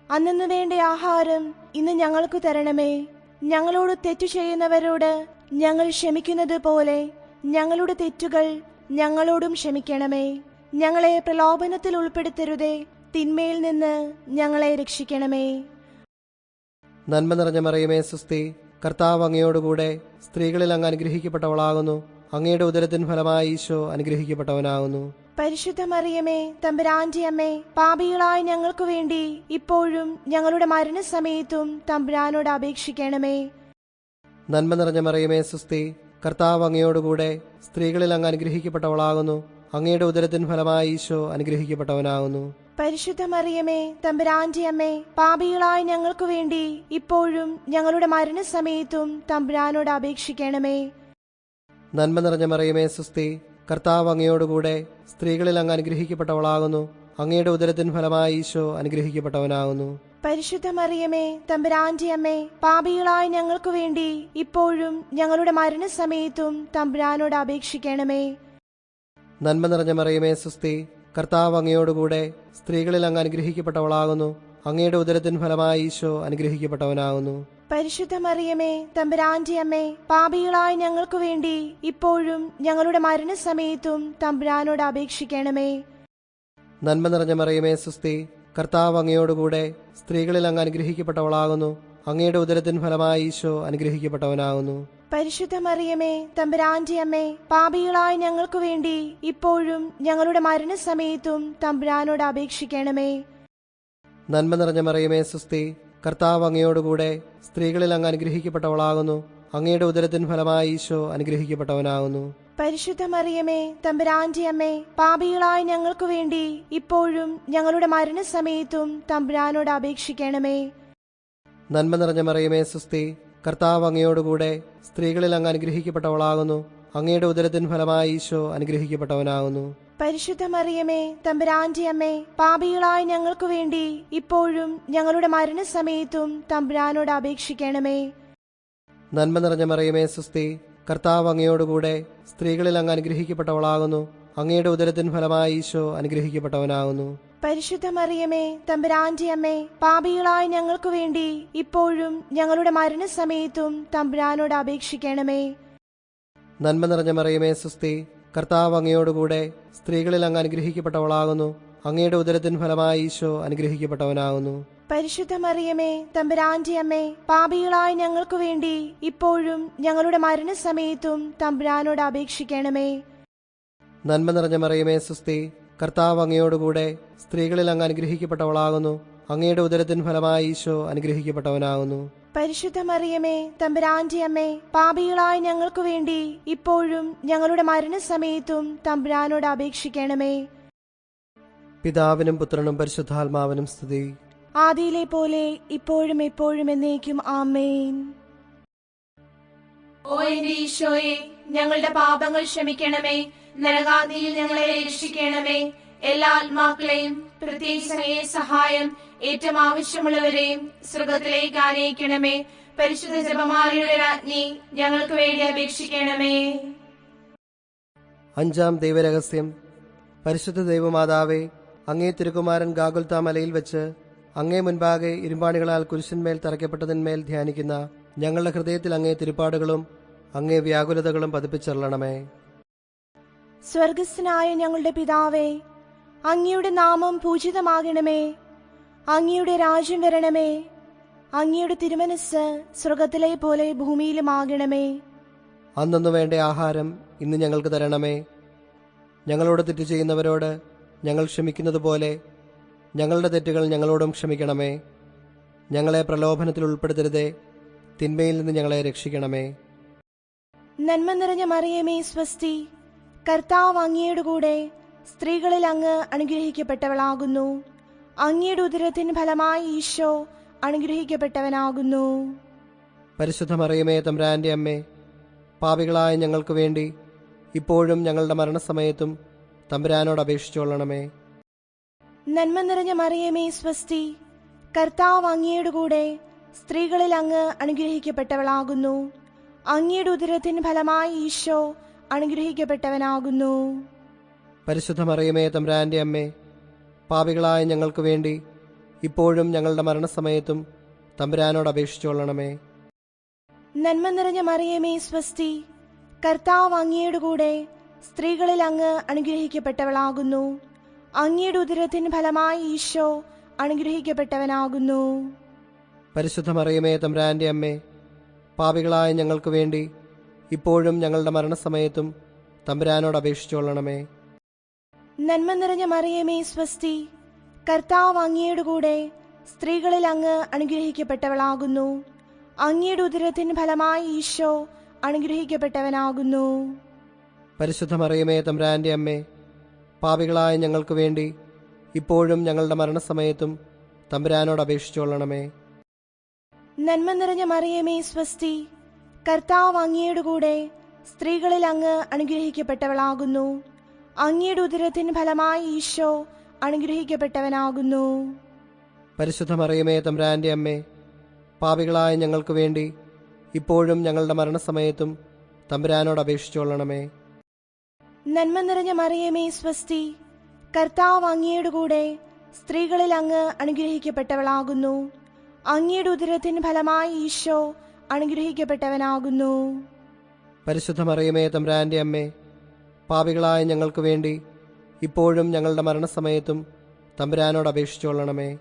അന്നു വേണ്ട ആഹാരം ഇന്ന് ഞങ്ങൾക്ക് തരണമേ. ഞങ്ങളോട് തെറ്റു ചെയ്യുന്നവരോട് ഞങ്ങൾ ക്ഷമിക്കുന്നത് പോലെ ഞങ്ങളുടെ തെറ്റുകൾ ഞങ്ങളോടും ക്ഷമിക്കണമേ. ഞങ്ങളെ പ്രലോഭനത്തിൽ ഉൾപ്പെടുത്തരുതേ, തിന്മയിൽ നിന്ന് ഞങ്ങളെ രക്ഷിക്കണമേ. നന്മ നിറഞ്ഞ മറിയമേ സുസ്തി, കർത്താവ് അങ്ങയോടുകൂടെ സ്ത്രീകളിൽ അങ്ങ് അനുഗ്രഹിക്കപ്പെട്ടവളാകുന്നു. അങ്ങയുടെ ഉദരത്തിൻ ഫലമായി ഈശോ അനുഗ്രഹിക്കപ്പെട്ടവനാകുന്നു. പരിശുദ്ധ മറിയമേ തമ്പുരാന്റെ അമ്മേ, പാപികളായ ഞങ്ങൾക്ക് വേണ്ടി ഇപ്പോഴും ഞങ്ങളുടെ മരണസമയത്തും തമ്പുരാനോട് അപേക്ഷിക്കണമേ. നന്മ നിറഞ്ഞ മറിയമേ സുസ്തി, കർത്താവ് അങ്ങയോടുകൂടെ സ്ത്രീകളിൽ അങ്ങ് അനുഗ്രഹിക്കപ്പെട്ടവളാകുന്നു. അങ്ങയുടെ ഉദരത്തിൻ ഫലമായി ഈശോ അനുഗ്രഹിക്കപ്പെട്ടവനാകുന്നു. പരിശുദ്ധ മറിയമേ തമ്പുരാന്റെ അമ്മേ, പാപികളായ ഞങ്ങൾക്ക് വേണ്ടി ഇപ്പോഴും ഞങ്ങളുടെ മരണസമയത്തും തമ്പുരാനോട് അപേക്ഷിക്കണമേ. നന്മ നിറഞ്ഞ മറിയമേ സുസ്തി, കർത്താവ് അങ്ങയോടുകൂടെ സ്ത്രീകളിൽ അങ്ങ് അനുഗ്രഹിക്കപ്പെട്ടവളാകുന്നു. അങ്ങയുടെ ഉദരത്തിൻ ഫലമായി ഈശോ അനുഗ്രഹിക്കപ്പെട്ടവനാകുന്നു. പരിശുദ്ധ മറിയമേ തമ്പുരാന്റെ അമ്മേ, പാപികളായ ഞങ്ങൾക്ക് വേണ്ടി ഇപ്പോഴും ഞങ്ങളുടെ മരണസമയത്തും തമ്പുരാനോട് അപേക്ഷിക്കണമേ. നന്മ നിറഞ്ഞ മറിയമേ സുസ്തി, കർത്താവ് അങ്ങയോടുകൂടെ സ്ത്രീകളിൽ അങ്ങ് അനുഗ്രഹിക്കപ്പെട്ടവളാകുന്നു. അങ്ങയുടെ ഉദരത്തിൻ ഫലമായി ഈശോ അനുഗ്രഹിക്കപ്പെട്ടവനാകുന്നു. പരിശുദ്ധ മറിയമേ തമ്പുരാന്റെ അമ്മേ, പാപികളായ ഞങ്ങൾക്ക് വേണ്ടി ഇപ്പോഴും ഞങ്ങളുടെ മരണസമയത്തും തമ്പുരാനോട് അപേക്ഷിക്കണമേ. നന്മ നിറഞ്ഞ മറിയമേ സുസ്തി, കർത്താവ് അങ്ങയോടുകൂടെ സ്ത്രീകളിൽ അങ്ങ് അനുഗ്രഹിക്കപ്പെട്ടവളാകുന്നു. അങ്ങയുടെ ഉദരത്തിൻ ഫലമായി ഈശോ അനുഗ്രഹിക്കപ്പെട്ടവനാകുന്നു. പരിശുദ്ധ മറിയമേ തമ്പുരാന്റെ അമ്മേ, പാപികളായ ഞങ്ങൾക്ക് വേണ്ടി ഇപ്പോഴും ഞങ്ങളുടെ മരണസമയത്തും തമ്പുരാനോട് അപേക്ഷിക്കണമേ. നന്മ നിറഞ്ഞ മറിയമേ സുസ്തി, കർത്താവ് അങ്ങയോടുകൂടെ സ്ത്രീകളിൽ അങ്ങ് അനുഗ്രഹിക്കപ്പെട്ടവളാകുന്നു. അങ്ങയുടെ ഉദരത്തിൻ ഫലമായി ഈശോ അനുഗ്രഹിക്കപ്പെട്ടവനാകുന്നു. പരിശുദ്ധ മറിയമേ, തമ്പുരാന്റെ അമ്മേ, പാപികളായ ഞങ്ങൾക്ക് വേണ്ടി ഇപ്പോഴും ഞങ്ങളുടെ മരണസമയത്തും തമ്പുരാനോട് അപേക്ഷിക്കണമേ. നന്മ നിറഞ്ഞ മറിയമേ, സുസ്തി. കർത്താവ് അങ്ങയോടുകൂടെ സ്ത്രീകളിൽ അങ്ങ് അനുഗ്രഹിക്കപ്പെട്ടവളാകുന്നു. അങ്ങയുടെ ഉദരത്തിൻ ഫലമായി ഈശോ അനുഗ്രഹിക്കപ്പെട്ടവനാകുന്നു. പരിശുദ്ധ മറിയമേ, തമ്പുരാന്റെ അമ്മേ, പാപികളായ ഞങ്ങൾക്ക് വേണ്ടി ഇപ്പോഴും ഞങ്ങളുടെ മരണസമയത്തും തമ്പുരാനോട് അപേക്ഷിക്കണമേ. നന്മ നിറഞ്ഞ മറിയമേ, സുസ്തി. കർത്താവ് അങ്ങയോടുകൂടെ സ്ത്രീകളിൽ അങ്ങ് അനുഗ്രഹിക്കപ്പെട്ടവളാകുന്നു. അങ്ങയുടെ ഉദരത്തിൻ ഫലമായി ഈശോ അനുഗ്രഹിക്കപ്പെട്ടവനാകുന്നു. പരിശുദ്ധ മറിയമേ, തമ്പുരാന്റെ അമ്മേ, പാപികളായ ഞങ്ങൾക്ക് വേണ്ടി ഇപ്പോഴും ഞങ്ങളുടെ മരണസമയത്തും തമ്പുരാനോട് അപേക്ഷിക്കണമേ. നന്മ നിറഞ്ഞ മറിയമേ, സുസ്തി. കർത്താവ് അങ്ങയോടുകൂടെ സ്ത്രീകളിൽ അങ്ങ് അനുഗ്രഹിക്കപ്പെട്ടവളാകുന്നു. അങ്ങയുടെ ഉദരത്തിൻ ഫലമായി ഈശോ അനുഗ്രഹിക്കപ്പെട്ടവനാകുന്നു. പരിശുദ്ധ മറിയമേ, തമ്പുരാന്റെ അമ്മേ, പാപികളായ ഞങ്ങൾക്ക് വേണ്ടി ഇപ്പോഴും ഞങ്ങളുടെ മരണസമയത്തും തമ്പുരാനോട് അപേക്ഷിക്കണമേ. നന്മ നിറഞ്ഞ മറിയമേ, സുസ്തി. കർത്താവ് അങ്ങയോടുകൂടെ സ്ത്രീകളിൽ അങ്ങ് അനുഗ്രഹിക്കപ്പെട്ടവളാകുന്നു. അങ്ങയുടെ ഉദരത്തിൻ ഫലമായി ഈശോ അനുഗ്രഹിക്കപ്പെട്ടവനാകുന്നു. പരിശുദ്ധ മറിയമേ, തമ്പുരാന്റെ അമ്മേ, പാപികളായ ഞങ്ങൾക്ക് വേണ്ടി ഇപ്പോഴും ഞങ്ങളുടെ മരണസമയത്തും തമ്പുരാനോട് അപേക്ഷിക്കണമേ. പിതാവിനും പുത്രനും പരിശുദ്ധാത്മാവിനും സ്തുതി. ആദിയിലെ പോലെ ഇപ്പോഴും എപ്പോഴും എന്നേക്കും ആമേൻ. ഓ എന്റെ ഈശോയെ, ഞങ്ങളുടെ പാപങ്ങൾ ക്ഷമിക്കണമേ. നരകാദിയിൽ ഞങ്ങളെ രക്ഷിക്കണമേ. എല്ലാ ആത്മാക്കളെയും പ്രത്യേകിച്ച് അങ്ങയെ സഹായം ഏറ്റവും ആവശ്യമുള്ളവരെയും സ്വർഗത്തിലേക്ക് ആനയിക്കണമേ. പരിശുദ്ധ ജപമാലയുടെ രാജ്ഞി, ഞങ്ങൾക്ക് വേണ്ടി അപേക്ഷിക്കണമേ. അഞ്ചാം ദൈവരഹസ്യം. പരിശുദ്ധ ദൈവമാതാവേ, അങ്ങേ തിരുക്കുമാരൻ ഗാഗുൽത്താ മലയിൽ വെച്ച് അങ്ങേ മുൻപാകെ ഇരുമ്പാണികളാൽ കുരിശന്മേൽ തറയ്ക്കപ്പെട്ടതിന്മേൽ ധ്യാനിക്കുന്ന ഞങ്ങളുടെ ഹൃദയത്തിൽ അങ്ങേ തിരുപ്പാടുകളും അങ്ങേ വ്യാകുലതകളും പതിപ്പിച്ചെള്ളണമേ. സ്വർഗസ്ഥനായ ഞങ്ങളുടെ പിതാവേ, അങ്ങയുടെ നാമം പൂജിതമാകണമേ. അങ്ങയുടെ രാജ്യം വരണമേ. അങ്ങയുടെ തിരുമനസ് സ്വർഗത്തിലെ പോലെ ഭൂമിയിലുമാകണമേ. അന്നു വേണ്ട ആഹാരം ഇന്ന് ഞങ്ങൾക്ക് തരണമേ. ഞങ്ങളോട് തെറ്റ് ചെയ്യുന്നവരോട് ഞങ്ങൾ ക്ഷമിക്കുന്നത് പോലെ ഞങ്ങളുടെ തെറ്റുകൾ ഞങ്ങളോടും ക്ഷമിക്കണമേ. ഞങ്ങളെ പ്രലോഭനത്തിൽ ഉൾപ്പെടുത്തരുതേ, തിന്മയിൽ നിന്ന് ഞങ്ങളെ രക്ഷിക്കണമേ. നന്മ നിറഞ്ഞ മറിയമേ, സ്വസ്തി. കർത്താവ് അങ്ങയുടെ കൂടെ സ്ത്രീകളിൽ അങ്ങ് അനുഗ്രഹിക്കപ്പെട്ടവളാകുന്നു. അങ്ങയുടെ ഉദരത്തിൻ ഫലമായി ഈശോ അനുഗ്രഹിക്കപ്പെട്ടവനാകുന്നു. പരിശുദ്ധ മറിയമേ, തമ്പുരാന്റെ അമ്മേ, പാപികളായ ഞങ്ങൾക്ക് വേണ്ടി ഇപ്പോഴും ഞങ്ങളുടെ മരണസമയത്തും തമ്പുരാനോട് അപേക്ഷിച്ചുകൊള്ളണമേ. നന്മ നിറഞ്ഞ മറിയമേ, സ്വസ്തി. കർത്താവ് അങ്ങയുടെ കൂടെ സ്ത്രീകളിൽ അങ്ങ് അനുഗ്രഹിക്കപ്പെട്ടവളാകുന്നു. അങ്ങയുടെ ഉദരത്തിൻ ഫലമായി ഈശോ അനുഗ്രഹിക്കപ്പെട്ടവനാകുന്നു. പരിശുദ്ധ മറിയമേ, തമ്പുരാന്റെ അമ്മേ, പാപികളായ ഞങ്ങൾക്ക് വേണ്ടി ഇപ്പോഴും ഞങ്ങളുടെ മരണസമയത്തും തമ്പുരാനോട് അപേക്ഷിച്ചുകൊള്ളണമേ. നന്മ നിറഞ്ഞ മറിയമേ, സ്വസ്തി. കർത്താവ് അങ്ങയുടെ കൂടെ സ്ത്രീകളിൽ അങ്ങ് അനുഗ്രഹിക്കപ്പെട്ടവളാകുന്നു. അങ്ങയുടെ ഉദരത്തിൻ ഫലമായി ഈശോ അനുഗ്രഹിക്കപ്പെട്ടവനാകുന്നു. പരിശുദ്ധ മറിയമേ, തമ്പുരാന്റെ അമ്മേ, പാപികളായ ഞങ്ങൾക്ക് വേണ്ടി ഇപ്പോഴും ഞങ്ങളുടെ മരണസമയത്തും തമ്പുരാനോട് അപേക്ഷിച്ചുകൊള്ളണമേ. നന്മ നിറഞ്ഞ മറിയമേ, സ്വസ്തി. കർത്താവ് അങ്ങയുടെ കൂടെ സ്ത്രീകളിൽ അങ്ങ് അനുഗ്രഹിക്കപ്പെട്ടവളാകുന്നു. അങ്ങയുടെ ഉദരത്തിൻ ഫലമായി ഈശോ അനുഗ്രഹിക്കപ്പെട്ടവനാകുന്നു. പരിശുദ്ധ മറിയമേ, തമ്പുരാന്റെ അമ്മേ, പാപികളായ ഞങ്ങൾക്ക് വേണ്ടി ഇപ്പോഴും ഞങ്ങളുടെ മരണസമയത്തും തമ്പുരാനോട് അപേക്ഷിച്ചുകൊള്ളണമേ. നന്മ നിറഞ്ഞ മറിയമേ, സ്വസ്തി. കർത്താവ് അങ്ങയുടെ കൂടെ സ്ത്രീകളിൽ അങ്ങ് അനുഗ്രഹിക്കപ്പെട്ടവളാകുന്നു. അങ്ങയുടെ ഉദരത്തിൻ ഫലമായി ഈശോ അനുഗ്രഹിക്കപ്പെട്ടവനാകുന്നു. പരിശുദ്ധ മറിയമേ, തമ്പുരാന്റെ അമ്മേ, പാപികളായ ഞങ്ങൾക്ക് വേണ്ടി ഇപ്പോഴും ഞങ്ങളുടെ മരണസമയത്തും തമ്പുരാനോട് അപേക്ഷിച്ചുകൊള്ളണമേ. നന്മ നിറഞ്ഞ മറിയമേ, സ്വസ്തി. കർത്താവ് അങ്ങയുടെ കൂടെ സ്ത്രീകളിൽ അങ്ങ് അനുഗ്രഹിക്കപ്പെട്ടവളാകുന്നു. അങ്ങയുടെ ഉദരത്തിൻ ഫലമായി ഈശോ അനുഗ്രഹിക്കപ്പെട്ടവനാകുന്നു. പരിശുദ്ധ മറിയമേ, തമ്പുരാന്റെ അമ്മേ, പാപികളായ ഞങ്ങൾക്ക് വേണ്ടി ഇപ്പോഴും ഞങ്ങളുടെ മരണസമയത്തും തമ്പുരാനോട് അപേക്ഷിച്ചുകൊള്ളണമേ.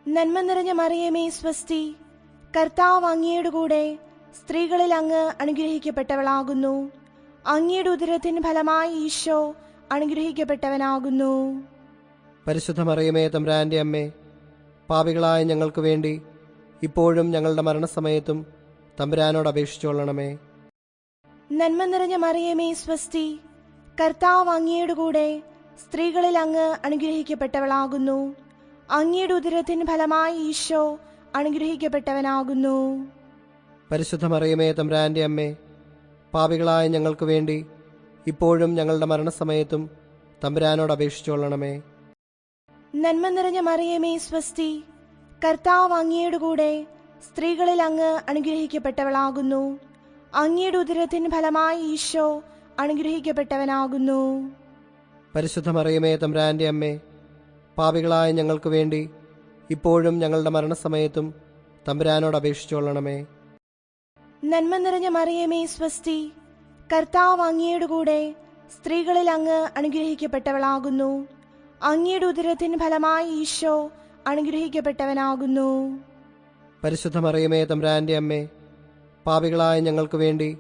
നന്മ നിറഞ്ഞ മറിയമേ, സ്വസ്തി. കർത്താവ് അങ്ങയുടെ കൂടെ സ്ത്രീകളിൽ അങ്ങ് അനുഗ്രഹിക്കപ്പെട്ടവളാകുന്നു. അങ്ങയുടെ ഉദരത്തിൻ ഫലമായി ഈശോ അനുഗ്രഹിക്കപ്പെട്ടവനാകുന്നു. പരിശുദ്ധ മറിയമേ, തമ്പുരാന്റെ അമ്മേ, പാപികളായ ഞങ്ങൾക്ക് വേണ്ടി ഇപ്പോഴും ഞങ്ങളുടെ മരണസമയത്തും തമ്പുരാനോട് അപേക്ഷിച്ചുകൊള്ളണമേ. നന്മ നിറഞ്ഞ മറിയമേ സ്വസ്തി, കർത്താവ് അങ്ങയുടെ കൂടെ സ്ത്രീകളിൽ അങ്ങ് അനുഗ്രഹിക്കപ്പെട്ടവളാകുന്നു. അങ്ങയുടെ ഉദരത്തിന് ഫലമായി ഈശോ അനുഗ്രഹിക്കപ്പെട്ടവനാകുന്നു. പരിശുദ്ധ മറിയമേ തമ്പുരാന്റെ അമ്മേ, പാപികളായ ഞങ്ങൾക്ക് വേണ്ടി ഇപ്പോഴും ഞങ്ങളുടെ മരണസമയത്തും തമ്പുരാനോട് അപേക്ഷിച്ചുകൊള്ളണമേ. നന്മ നിറഞ്ഞ മറിയമേ സ്വസ്തി, കർത്താവ് അങ്ങയുടെ കൂടെ സ്ത്രീകളിൽ അങ്ങ് അനുഗ്രഹിക്കപ്പെട്ടവളാകുന്നു. അങ്ങയുടെ ഉദരത്തിന് ഫലമായി ഈശോ അനുഗ്രഹിക്കപ്പെട്ടവനാകുന്നു. പരിശുദ്ധ മറിയമേ തമ്പുരാന്റെ അമ്മേ, പാപികളായ ഞങ്ങൾക്ക് വേണ്ടി ഇപ്പോഴും ഞങ്ങളുടെ മരണസമയത്തും തമ്പുരാനോട് അപേക്ഷിച്ചുകൊള്ളണമേ. നന്മ നിറഞ്ഞ മറിയമേ സ്വസ്തി, കർത്താവ് അങ്ങയുടെ കൂടെ സ്ത്രീകളിൽ അങ്ങ് അനുഗ്രഹിക്കപ്പെട്ടവളാകുന്നു. അങ്ങയുടെ ഉദരത്തിന് ഫലമായി ഈശോ അനുഗ്രഹിക്കപ്പെട്ടവനാകുന്നു. പരിശുദ്ധ മറിയമേ തമ്പുരാന്റെ അമ്മേ, പാപികളായ ഞങ്ങൾക്ക് വേണ്ടി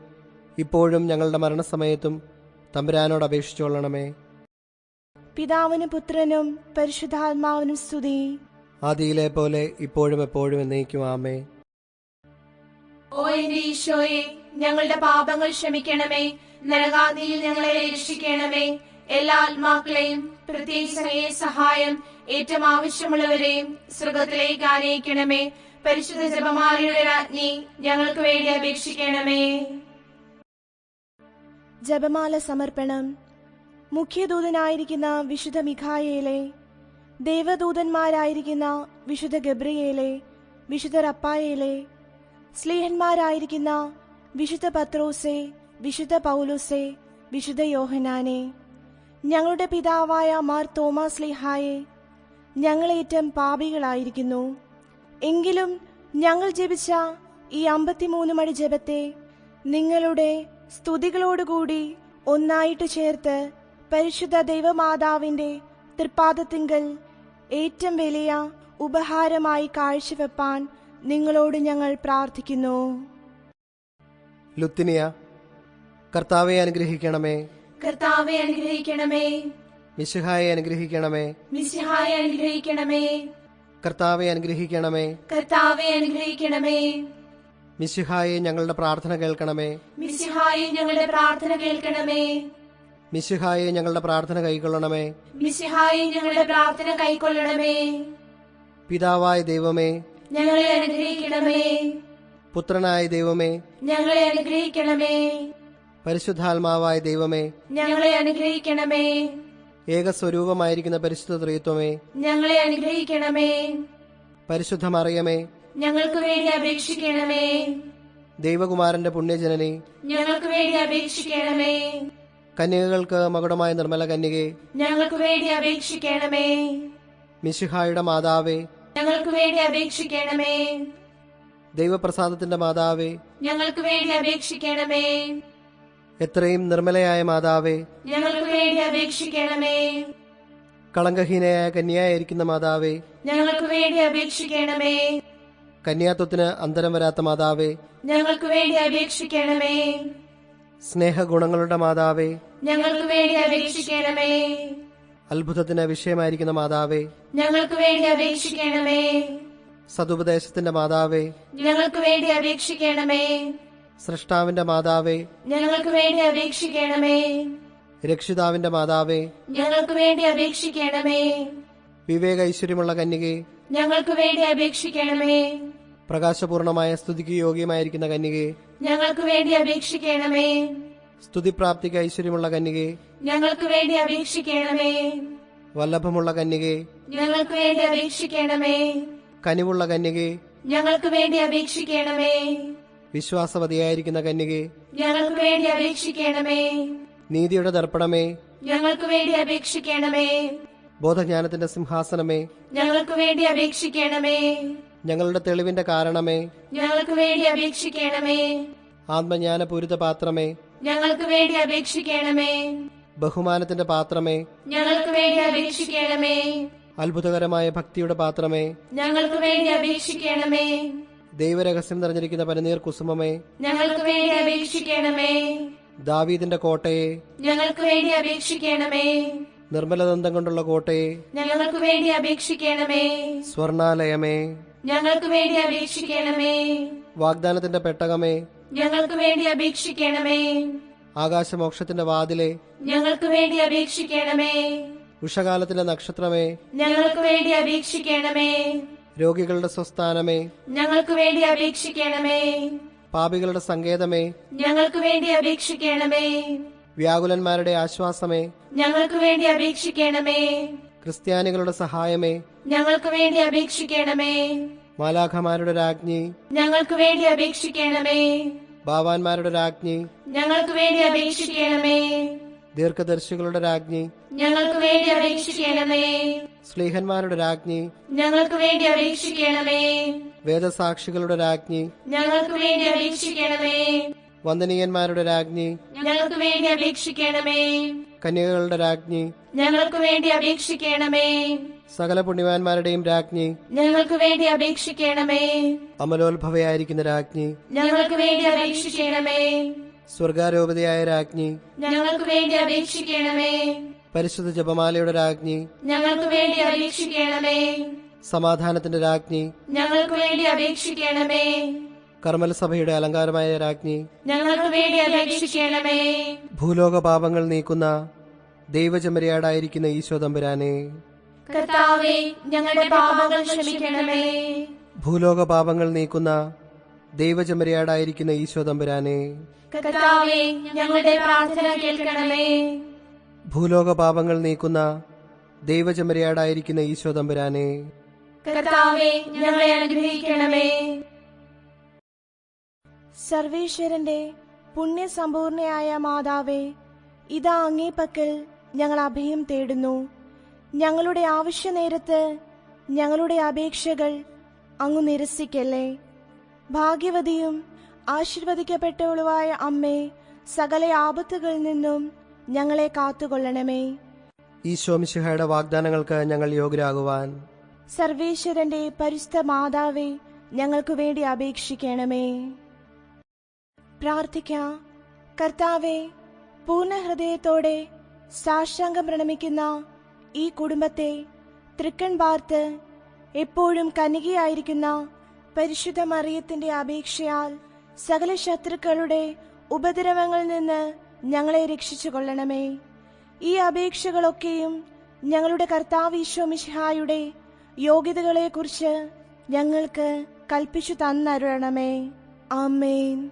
ഇപ്പോഴും ഞങ്ങളുടെ മരണസമയത്തും തമ്പുരാനോട് അപേക്ഷിച്ചുകൊള്ളണമേ. പിതാവിനും പുത്രനും പരിശുദ്ധാത്മാവിനും സ്തുതി. ആദിയിലെ പോലെ ഇപ്പോഴും എപ്പോഴും എന്നേക്കും ആമേൻ. ഓ എന്റെ ഈശോയെ, ഞങ്ങളുടെ പാപങ്ങൾ ക്ഷമിക്കണമേ. നരകാദിയിൽ ഞങ്ങളെ രക്ഷിക്കണമേ. എല്ലാ ആത്മാക്കളെയും പ്രത്യേകിച്ച് അങ്ങയെ സഹായം ഏറ്റവും ആവശ്യമുള്ളവരെയും സ്വർഗത്തിലേക്ക് ആനയിക്കണമേ. പരിശുദ്ധ ജപമാലയുടെ രാജ്ഞി, ഞങ്ങൾക്ക് വേണ്ടി അപേക്ഷിക്കണമേ. ജപമാല സമർപ്പണം. മുഖ്യദൂതനായിരിക്കുന്ന വിശുദ്ധ മിഖായേലെ, ദേവദൂതന്മാരായിരിക്കുന്ന വിശുദ്ധ ഗബ്രിയേലെ, വിശുദ്ധ റപ്പായേലെ, സ്ലീഹന്മാരായിരിക്കുന്ന വിശുദ്ധ പത്രോസെ, വിശുദ്ധ പൗലോസെ, വിശുദ്ധ യോഹനാനെ, ഞങ്ങളുടെ പിതാവായ മാർ തോമാസ് സ്ലീഹായെ, ഞങ്ങളേറ്റം പാപികളായിരിക്കുന്നു. എങ്കിലും ഞങ്ങൾ ജപിച്ച ഈ 53 മണി ജപത്തെ നിങ്ങളുടെ സ്തുതികളോടുകൂടി ഒന്നായിട്ട് ചേർത്ത് പരിശുദ്ധ ദൈവമാതാവിന്റെ തൃപ്പാദത്തിങ്കൽ ഏറ്റവും വലിയ ഉപഹാരമായി കാഴ്ചവെപ്പാൻ നിങ്ങളോട് ഞങ്ങൾ പ്രാർത്ഥിക്കുന്നു. ലുത്തിനിയ. കർത്താവെ അനുഗ്രഹിക്കണമേ. കർത്താവെ അനുഗ്രഹിക്കണമേ. മിശിഹായെ അനുഗ്രഹിക്കണമേ. മിശിഹായെ അനുഗ്രഹിക്കണമേ. കർത്താവെ അനുഗ്രഹിക്കണമേ. കർത്താവെ അനുഗ്രഹിക്കണമേ. മിശിഹായെ ഞങ്ങളുടെ പ്രാർത്ഥന കേൾക്കണമേ. മിശിഹായെ ഞങ്ങളുടെ പ്രാർത്ഥന കേൾക്കണമേ. മിശിഹായെ ഞങ്ങളുടെ പ്രാർത്ഥന കൈക്കൊള്ളണമേ. മിശിഹായെ ഞങ്ങളുടെ പ്രാർത്ഥന കൈക്കൊള്ളണമേ. പിതാവായ ദൈവമേ, ഞങ്ങളെ അനുഗ്രഹിക്കണമേ. പുത്രനായ ദൈവമേ, ഞങ്ങളെ അനുഗ്രഹിക്കണമേ. പരിശുദ്ധാത്മാവായ ദൈവമേ, ഞങ്ങളെ അനുഗ്രഹിക്കണമേ. ഏകസ്വരൂപമായിരിക്കുന്ന പരിശുദ്ധ ത്രിത്വമേ, ഞങ്ങളെ അനുഗ്രഹിക്കണമേ. പരിശുദ്ധ മറിയമേ, ഞങ്ങൾക്ക് വേണ്ടി അപേക്ഷിക്കണമേ. ദൈവകുമാരന്റെ പുണ്യജനനി, ഞങ്ങൾക്ക് വേണ്ടി അപേക്ഷിക്കണമേ. കന്യകകൾക്ക് മകുടമായ നിർമ്മല കന്യകെ, ഞങ്ങൾക്ക് വേണ്ടി അപേക്ഷിക്കണമേ. മിശിഹായുടെ മാതാവേ, ഞങ്ങൾക്ക് വേണ്ടി അപേക്ഷിക്കണമേ. ദൈവപ്രസാദത്തിന്റെ മാതാവേ, ഞങ്ങൾക്ക് വേണ്ടി അപേക്ഷിക്കണമേ. എത്രയും നിർമ്മലയായ മാതാവേ, ഞങ്ങൾക്ക് വേണ്ടി അപേക്ഷിക്കണമേ. കളങ്കഹീനയായ കന്യയായിരിക്കുന്ന മാതാവേ, ഞങ്ങൾക്ക് വേണ്ടി അപേക്ഷിക്കണമേ. കന്യാത്വത്തിന് അന്തരം വരാത്ത മാതാവേ, ഞങ്ങൾക്ക് വേണ്ടി അപേക്ഷിക്കണമേ. സ്നേഹഗുണങ്ങളുടെ മാതാവേ, ഞങ്ങൾക്ക് വേണ്ടി അപേക്ഷിക്കണമേ. അത്ഭുതത്തിന് വിഷയമായിരിക്കുന്ന മാതാവേ, ഞങ്ങൾക്ക് വേണ്ടി അപേക്ഷിക്കണമേ. സതുപദേശത്തിന്റെ മാതാവേ, ഞങ്ങൾക്ക് വേണ്ടി അപേക്ഷിക്കണമേ. സൃഷ്ടാവിന്റെ മാതാവേ, ഞങ്ങൾക്ക് വേണ്ടി അപേക്ഷിക്കണമേ. രക്ഷിതാവിന്റെ മാതാവേ, ഞങ്ങൾക്ക് വേണ്ടി അപേക്ഷിക്കണമേ. വിവേക ഐശ്വര്യമുള്ള കന്യകെ, ഞങ്ങൾക്ക് വേണ്ടി അപേക്ഷിക്കണമേ. പ്രകാശപൂർണമായ സ്തുതിക്ക് യോഗ്യമായിരിക്കുന്ന കന്യകെ, ഞങ്ങൾക്ക് വേണ്ടി അപേക്ഷിക്കണമേ. സ്തുതിപ്രാപ്തിക്ക് ഐശ്വര്യമുള്ള കന്യകെ, ഞങ്ങൾക്ക് വേണ്ടി അപേക്ഷിക്കണമേ. വല്ലഭമുള്ള കന്യകെ, ഞങ്ങൾക്ക് വേണ്ടി അപേക്ഷിക്കണമേ. കനിവുള്ള കന്യകെ, ഞങ്ങൾക്ക് വേണ്ടി അപേക്ഷിക്കണമേ. വിശ്വാസവതിയായിരിക്കുന്ന കന്യകെ, ഞങ്ങൾക്ക് വേണ്ടി അപേക്ഷിക്കണമേ. നീതിയുടെ ദർപ്പണമേ, ഞങ്ങൾക്ക് വേണ്ടി അപേക്ഷിക്കണമേ. ബോധജ്ഞാനത്തിന്റെ സിംഹാസനമേ, ഞങ്ങൾക്ക് വേണ്ടി അപേക്ഷിക്കണമേ. ഞങ്ങളുടെ തെളിവിന്റെ കാരണമേ, ഞങ്ങൾക്ക് വേണ്ടി അപേക്ഷിക്കണമേ. ആത്മജ്ഞാനപൂരിത പാത്രമേ, ഞങ്ങൾക്ക് വേണ്ടി അപേക്ഷിക്കണമേ. ബഹുമാനത്തിന്റെ പാത്രമേ, ഞങ്ങൾക്ക് വേണ്ടി അപേക്ഷിക്കണമേ. അത്ഭുതകരമായ ഭക്തിയുടെ പാത്രമേ, ഞങ്ങൾക്ക് വേണ്ടി അപേക്ഷിക്കണമേ. ദൈവരഹസ്യം നിറഞ്ഞിരിക്കുന്ന പനിനീർ കുസുമമേ, ഞങ്ങൾക്ക് വേണ്ടി അപേക്ഷിക്കണമേ. ദാവീദിന്റെ കോട്ടയെ, ഞങ്ങൾക്ക് വേണ്ടി അപേക്ഷിക്കണമേ. നിർമ്മലദന്തം കൊണ്ടുള്ള കോട്ടയെ, ഞങ്ങൾക്ക് വേണ്ടി അപേക്ഷിക്കണമേ. സ്വർണാലയമേ, ഞങ്ങൾക്ക് വേണ്ടി അപേക്ഷിക്കണമേ. വാഗ്ദാനത്തിന്റെ പെട്ടകമേ, ഞങ്ങൾക്ക് വേണ്ടി അപേക്ഷിക്കണമേ. ആകാശമോക്ഷത്തിന്റെ വാതിലെ, ഞങ്ങൾക്ക് വേണ്ടി അപേക്ഷിക്കണമേ. ഉഷകാലത്തിന്റെ നക്ഷത്രമേ, ഞങ്ങൾക്ക് വേണ്ടി അപേക്ഷിക്കണമേ. രോഗികളുടെ സ്വസ്ഥാനമേ, ഞങ്ങൾക്ക് വേണ്ടി അപേക്ഷിക്കണമേ. പാപികളുടെ സങ്കേതമേ, ഞങ്ങൾക്ക് വേണ്ടി അപേക്ഷിക്കണമേ. വ്യാകുലന്മാരുടെ ആശ്വാസമേ, ഞങ്ങൾക്ക് വേണ്ടി അപേക്ഷിക്കണമേ. ക്രിസ്ത്യാനികളുടെ സഹായമേ, ഞങ്ങൾക്ക് വേണ്ടി അപേക്ഷിക്കണമേ. മാലാഖമാരുടെ രാജ്ഞി, ഞങ്ങൾക്ക് വേണ്ടി അപേക്ഷിക്കണമേ. ബാവാന്മാരുടെ രാജ്ഞി, ഞങ്ങൾക്ക് വേണ്ടി അപേക്ഷിക്കണമേ. ദീർഘദർശികളുടെ രാജ്ഞി, ഞങ്ങൾക്ക് വേണ്ടി അപേക്ഷിക്കണമേ. സ്ലീഹന്മാരുടെ രാജ്ഞി, ഞങ്ങൾക്ക് വേണ്ടി അപേക്ഷിക്കണമേ. വേദസാക്ഷികളുടെ രാജ്ഞി, ഞങ്ങൾക്ക് വേണ്ടി അപേക്ഷിക്കണമേ. വന്ദനീയന്മാരുടെ രാജ്ഞി, ഞങ്ങൾക്ക് വേണ്ടി അപേക്ഷിക്കണമേ. കന്യകകളുടെ രാജ്ഞി, ഞങ്ങൾക്ക് വേണ്ടി അപേക്ഷിക്കണമേ. സകല പുണ്യവാന്മാരുടെയും രാജ്ഞി, ഞങ്ങൾക്ക് വേണ്ടി അപേക്ഷിക്കണമേ. അമലോത്ഭവയായിരിക്കുന്ന രാജ്ഞി, ഞങ്ങൾക്ക് വേണ്ടി അപേക്ഷിക്കണമേ. സ്വർഗാരോപതയായ രാജ്ഞി, ഞങ്ങൾക്ക് വേണ്ടി അപേക്ഷിക്കണമേ. പരിശുദ്ധ ജപമാലയുടെ രാജ്ഞി, ഞങ്ങൾക്ക് വേണ്ടി അപേക്ഷിക്കണമേ. സമാധാനത്തിന്റെ രാജ്ഞി, ഞങ്ങൾക്ക് വേണ്ടി അപേക്ഷിക്കണമേ. കർമ്മല സഭയുടെ അലങ്കാരമായ രാജ്ഞി, ഞങ്ങൾക്ക് വേണ്ടി അപേക്ഷിക്കണമേ. ഭൂലോക പാപങ്ങൾ നീക്കുന്ന ദൈവചമരിയാടായിരിക്കുന്ന ഈശോ തമ്പുരാനെ, കർത്താവേ, ഞങ്ങളുടെ പാപങ്ങൾ ക്ഷമിക്കണമേ. ഭൂലോക പാപങ്ങൾ നീക്കുന്ന ദൈവചമരിയാടായിരിക്കുന്ന ഈശോ തമ്പുരാനെ, കർത്താവേ, ഞങ്ങളുടെ പ്രാർത്ഥന കേൾക്കണമേ. ഭൂലോക പാപങ്ങൾ നീക്കുന്ന ദൈവചമരിയാടായിരിക്കുന്ന ഈശോ തമ്പുരാനെ, കർത്താവേ, ഞങ്ങളെ അനുഗ്രഹിക്കണമേ. സർവേശ്വരന്റെ പുണ്യസമ്പൂർണയായ മാതാവേ, ഇതാ അങ്ങേ പക്കൽ ഞങ്ങൾ അഭയം തേടുന്നു. ഞങ്ങളുടെ ആവശ്യനേരത്ത് ഞങ്ങളുടെ അപേക്ഷകൾ അങ്ങ് നിരസിക്കല്ലേ. ഭാഗ്യവതിയും ആശീർവദിക്കപ്പെട്ടവളുമായ അമ്മേ, സകല ആപത്തുകളിൽ നിന്നും ഞങ്ങളെ കാത്തുകൊള്ളണമേ. ഈശോ മിശിഹായുടെ വാഗ്ദാനങ്ങൾക്ക് ഞങ്ങൾ യോഗ്യരാകുവാൻ സർവേശ്വരന്റെ പരിശുദ്ധ മാതാവേ, ഞങ്ങൾക്ക് വേണ്ടി അപേക്ഷിക്കണമേ. പ്രാർത്ഥിക്കാം. കർത്താവേ, പൂർണ്ണ ഹൃദയത്തോടെ സാഷ്ടാംഗം പ്രണമിക്കുന്ന ഈ കുടുംബത്തെ തൃക്കൺ പാർത്ത് എപ്പോഴും കന്യകയായിരിക്കുന്ന പരിശുദ്ധ മറിയത്തിന്റെ അപേക്ഷയാൽ സകല ശത്രുക്കളുടെ ഉപദ്രവങ്ങളിൽ നിന്ന് ഞങ്ങളെ രക്ഷിച്ചു കൊള്ളണമേ. ഈ അപേക്ഷകളൊക്കെയും ഞങ്ങളുടെ കർത്താവ് ഈശോ മിശിഹായുടെ യോഗ്യതകളെക്കുറിച്ച് ഞങ്ങൾക്ക് കൽപ്പിച്ചു തന്നരുളണമേ. ആമേൻ.